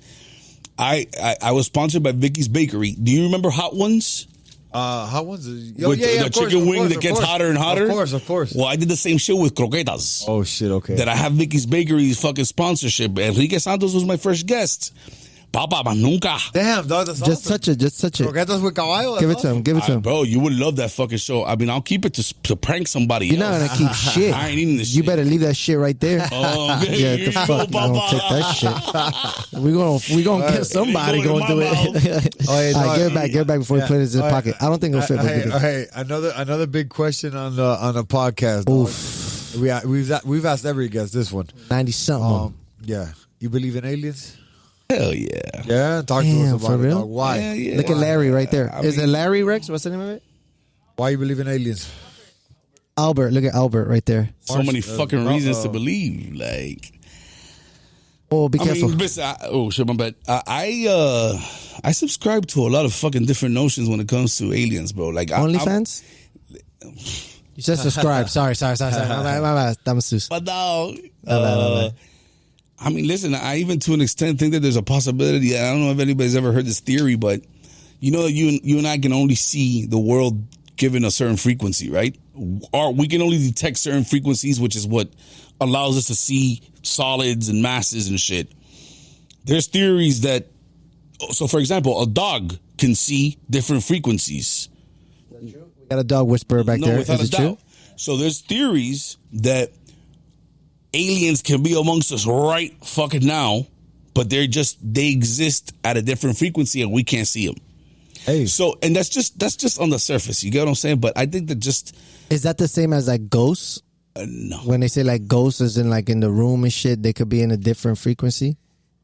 I was sponsored by Vicky's Bakery. Do you remember Hot Ones? How was it? With the of course, chicken of wing course, that of gets course. hotter and hotter? Of course. Well, I did the same shit with croquetas. Oh shit. Okay. That I have Vicky's Bakery's fucking sponsorship. Enrique Santos was my first guest. Papa, mas nunca. Damn, dog. That's Just awesome. touch it. Just touch it. Croquetas with caballo. Give it to him. Give it to him. Bro, you would love that fucking show. I mean, I'll keep it to prank somebody You're else. not gonna keep shit. I ain't eating this You shit. better leave that shit right there. Oh, okay. Yeah, Here the you fuck. go, You don't Papa. take that shit. We gonna get somebody It go gonna in do my it. Oh, yeah, All no, right, give it back before we put it in his pocket. I don't think it'll fit. But give it. Hey, another big question on the podcast. Dog. We've asked every guest this one. 90 something. Yeah, you believe in aliens? Hell yeah. Yeah, talk to Damn, us for about it. real? Dog. Why? Yeah, yeah. Look at Larry right there. I Is it mean- Larry Rex? What's the name of it? Why you believe in aliens? Albert. Look at Albert right there. So many fucking reasons to believe. Like, Oh, be I careful. mean, listen, oh shit, my bad. I subscribe to a lot of fucking different notions when it comes to aliens, bro. Like, OnlyFans? You said subscribe. Sorry. My bad. Damasus. But now, My bad. I mean, listen, I even to an extent think that there's a possibility. I don't know if anybody's ever heard this theory, but you know, you and I can only see the world given a certain frequency, right? Or we can only detect certain frequencies, which is what allows us to see solids and masses and shit. There's theories that, so for example, a dog can see different frequencies. We got a dog whisperer back there. Without Is a it true? doubt. So there's theories that aliens can be amongst us right fucking now, but they exist at a different frequency and we can't see them. Hey, So, and that's just on the surface. You get what I'm saying? But I think that just Is that the same as like ghosts? no. When they say like ghosts is in like in the room and shit, they could be in a different frequency.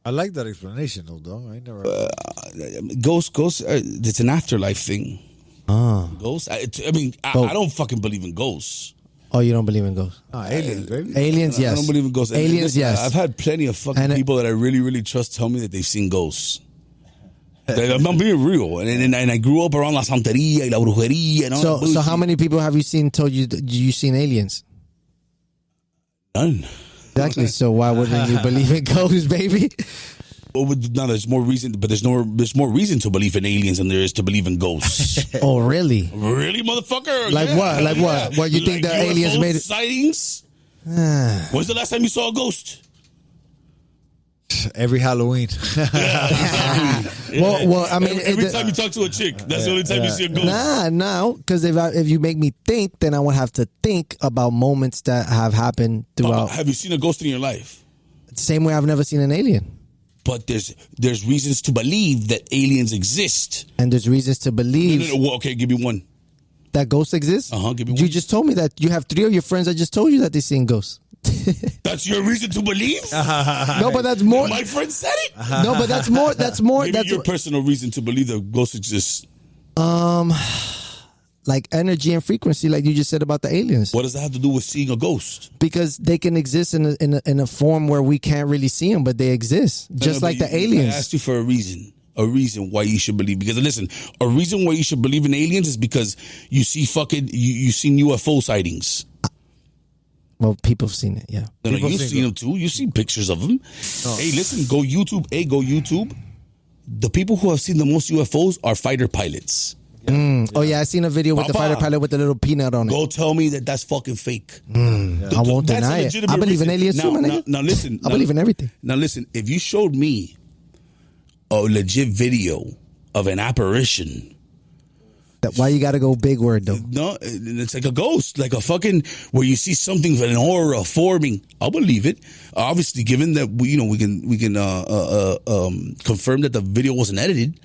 I like that explanation though, dog. I never. Ghosts. It's an afterlife thing. Oh. Ghosts. I don't fucking believe in ghosts. Oh, you don't believe in ghosts? Aliens, baby. Aliens, yes. I don't believe in ghosts. Aliens, Listen, yes. I've had plenty of fucking And people that I really, really trust tell me that they've seen ghosts. I'm being real, and I grew up around la santería y la brujería and all that So bullshit. how many people have you seen told you seen aliens? None. Exactly. So why wouldn't you believe in ghosts, baby? Well, no, there's more reason, but there's more reason to believe in aliens than there is to believe in ghosts. Oh, really? Really, motherfucker? Like what? Like what? What, you think the aliens UFO made it- sightings? When's the last time you saw a ghost? Every Halloween. Well, I mean, every time you talk to a chick, that's the only time you see a ghost. no, because if you make me think, then I would have to think about moments that have happened throughout. Have you seen a ghost in your life? Same way I've never seen an alien. But there's reasons to believe that aliens exist. And there's reasons to believe No, okay, give me one. that ghosts exist. Give me You one. just told me that you have 3 of your friends that just told you that they seen ghosts. That's your reason to believe? No, but that's more. My friend said it. No, but that's more. That's more. Give me That's your personal reason to believe that ghosts exist. like energy and frequency, like you just said about the aliens. What does that have to do with seeing a ghost? Because they can exist in a form where we can't really see them, but they exist, just No, like but the aliens. I asked you for a reason. a reason why you should believe. Because listen, a reason why you should believe in aliens is because you see you seen UFO sightings. Well, people have seen it, yeah. No, you've seen them too. You see pictures of them. Oh. Hey, listen, go YouTube. The people who have seen the most UFOs are fighter pilots. Oh, yeah, I seen a video with the fighter pilot with the little peanut on it. Go tell me that's fucking fake. I won't deny it. I believe in aliens too, man. Now listen. I believe in everything. Now listen, if you showed me a legit video of an apparition... Why you gotta go big word though? No, it's like a ghost, like a fucking where you see something, an aura forming. I'll believe it. Obviously, given that we can confirm that the video wasn't edited.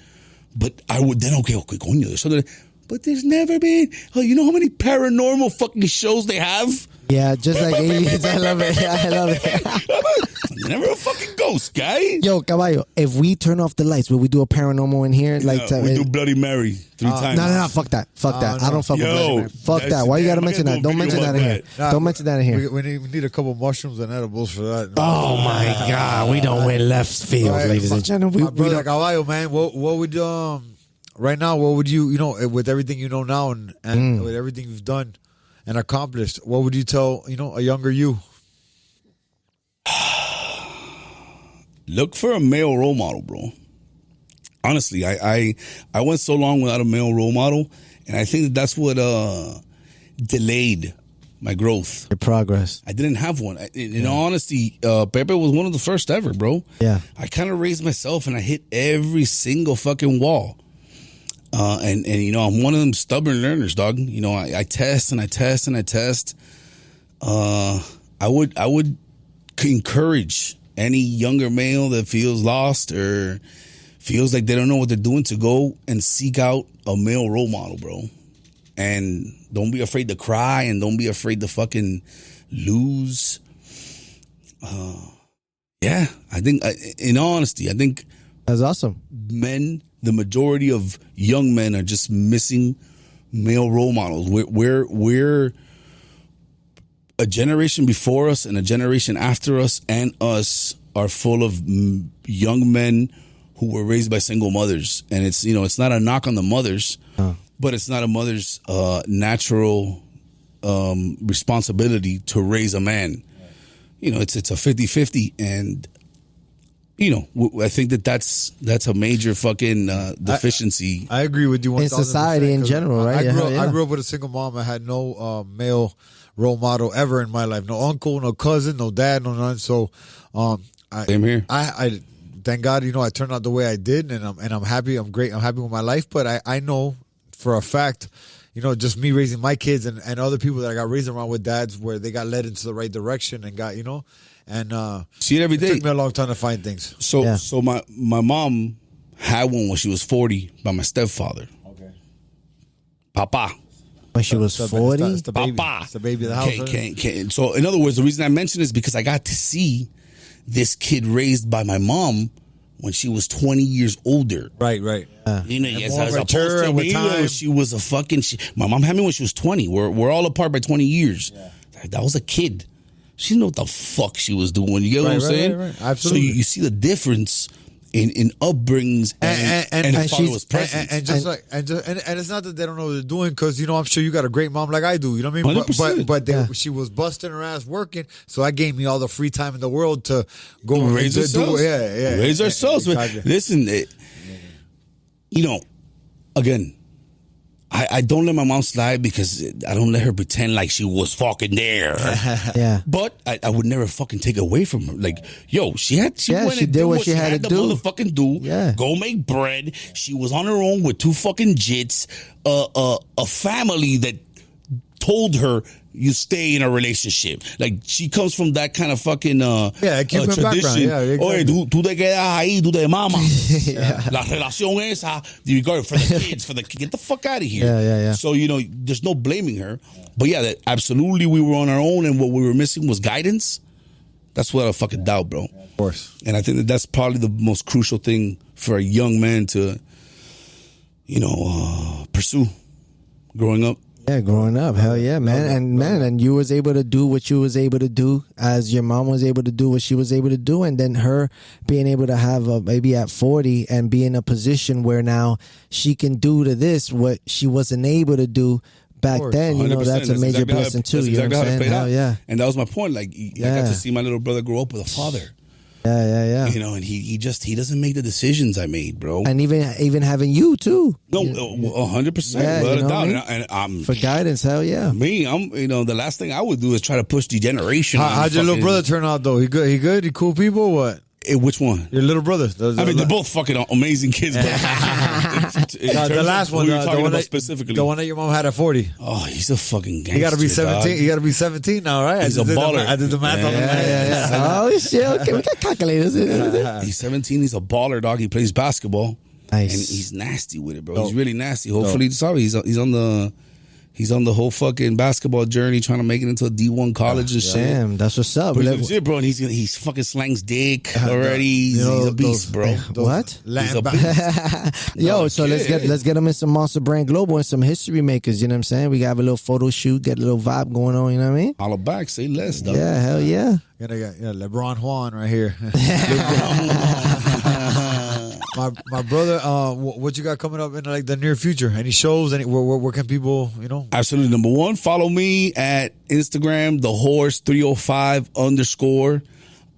But I would then coño, there's something. But there's never been. Oh, you know how many paranormal fucking shows they have? Yeah, just like aliens. I love it. I love it. Never a fucking ghost, guy. Yo, Caballo, if we turn off the lights, will we do a paranormal in here? Like we do Bloody Mary 3 times. No, fuck that. Fuck that. No. I don't fuck with Bloody Mary. Fuck that. Why you gotta mention that? Don't mention that in here. Don't mention that in here. We need a couple mushrooms and edibles for that. Oh my God, we don't win left field, ladies and gentlemen. My brother Caballo, man, what would right now? What would you with everything you know now and with everything you've done and accomplished? What would you tell a younger you? Look for a male role model, bro. Honestly, I went so long without a male role model, and I think that's what delayed my growth. Your progress. I didn't have one. In honesty, Pepe was one of the first ever, bro. Yeah. I kind of raised myself, and I hit every single fucking wall. And I'm one of them stubborn learners, dog. I test and I test and I test. I would encourage any younger male that feels lost or feels like they don't know what they're doing to go and seek out a male role model, bro. And don't be afraid to cry and don't be afraid to fucking lose. I think, in honesty, I think that's awesome. The majority of young men are just missing male role models. We're a generation before us and a generation after us and us are full of young men who were raised by single mothers. And it's not a knock on the mothers, but it's not a mother's natural responsibility to raise a man. It's a 50-50. And, I think that's a major fucking deficiency. I agree with you 1,000%. In society in general, right? I grew up with a single mom. I had no male role model ever in my life. No uncle, no cousin, no dad, no none. So, same here. I thank God, I turned out the way I did, and I'm happy. I'm great. I'm happy with my life. But I know for a fact, just me raising my kids and other people that I got raised around with dads where they got led into the right direction and got and see it every day. It took me a long time to find things. So my mom had one when she was 40 by my stepfather. Okay. Papa. When she was 40? It's the baby. Papa. It's the baby of the house. So, in other words, the reason I mention is because I got to see this kid raised by my mom when she was 20 years older. Right. As opposed to me, she was a fucking... my mom had me when she was 20. We're all apart by 20 years. Yeah. That was a kid. She didn't know what the fuck she was doing. You get what I'm saying? Right. Absolutely. So you see the difference in upbringings and father's presence. And it's not that they don't know what they're doing, because I'm sure you got a great mom like I do. You know what I mean? 100%. But she was busting her ass working, so that gave me all the free time in the world to go raise ourselves. Raise ourselves. Exactly. Listen, again, I don't let my mom slide because I don't let her pretend like she was fucking there. Yeah. But I would never fucking take it away from her. Like, yo, she did what she had to do. Motherfucking do. Yeah. Go make bread. She was on her own with 2 fucking jits. A family that told her you stay in a relationship. Like, she comes from that kind of fucking tradition. Exactly. Oye, tú te quedas ahí, tú te mamas. La relación esa, you go for the kids, get the fuck out of here. Yeah. So, there's no blaming her. But yeah, absolutely we were on our own, and what we were missing was guidance. That's what I fucking doubt, bro. Of course. And I think that's probably the most crucial thing for a young man to, pursue growing up. Yeah, growing up, hell yeah, man. And you was able to do what you was able to do, as your mom was able to do what she was able to do, and then her being able to have a baby at 40 and be in a position where now she can do to this what she wasn't able to do back then. You know, that's a major blessing too. You know what I'm saying? Hell yeah. And that was my point. Like, I got to see my little brother grow up with a father. Yeah. You know, and he doesn't make the decisions I made, bro. And even having you too. No, 100%, without a doubt. And I'm for guidance. Hell yeah. Me, the last thing I would do is try to push degeneration. How'd your little brother turn out though? He good? He good? He cool people? Or what? Which one? Your little brother. They're both fucking amazing kids. But the last one, specifically, the one that your mom had at 40. Oh, he's a fucking gangster. He got to be 17. Dog. He got to be 17 now, right? He's a baller. I did the math on the yeah. Oh shit! Okay, we got calculators. He's 17. He's a baller, dog. He plays basketball. Nice. And he's nasty with it, bro. He's really nasty. Hopefully, he's on the whole fucking basketball journey, trying to make it into a D1 college and shit. Damn, that's what's up. But he's legit, bro, and he's fucking slangs dick already. He's a beast, bro. What? He's a beast. Yo, so let's get him in some Monster Brand Global and some history makers. You know what I'm saying? We got a little photo shoot, get a little vibe going on. You know what I mean? Holla back, say less, dog. Yeah, hell yeah. LeBron Juan right here. My brother, what you got coming up in like the near future? Any shows? Where can people, Absolutely. Number one, follow me at Instagram, thehorse305 _.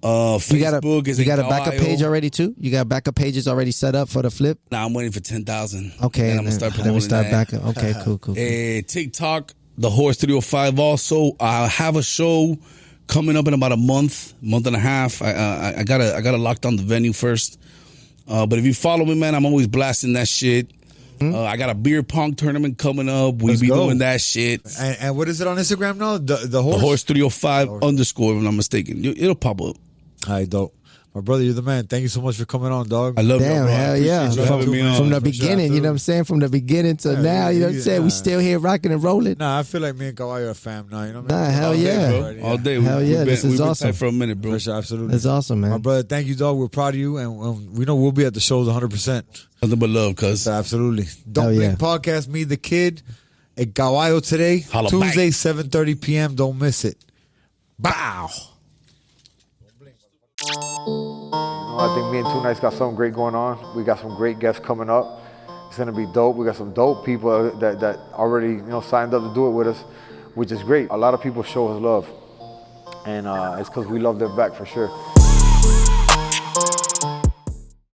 Facebook is you got a Caballo. backup page already too? You got backup pages already set up for the flip? Nah, I'm waiting for 10,000. Okay, and I'm gonna start promoting then we start that. back. Okay, cool. TikTok, thehorse305. Also, I have a show coming up in about a month and a half. I gotta lock down the venue first. But if you follow me, man, I'm always blasting that shit. I got a beer pong tournament coming up. We be doing that shit. And what is it on Instagram now? The horse? The horse 305 _ if I'm not mistaken. It'll pop up. All right, dope. My brother, you're the man. Thank you so much for coming on, dog. I love you. Damn, hell yeah. From the beginning, sure, you know what I'm saying? From the beginning to now, you know what I'm saying? We still here rocking and rolling. Nah, I feel like me and Caballo are a fam now. You know what I Nah, mean? hell yeah. All day. Hell yeah, this is awesome. For a minute, bro. For sure, absolutely. That's awesome, man. My brother, thank you, dog. We're proud of you, and we know we'll be at the shows 100%. Nothing but love, cuz. Absolutely. Don't Blink Podcast, me, the kid, at Caballo today, Holla Tuesday, 7:30 p.m. Don't miss it. Bow. I think me and Two Nights got something great going on. We got some great guests coming up. It's gonna be dope. We got some dope people that already signed up to do it with us, which is great. A lot of people show us love, and it's because we love them back for sure.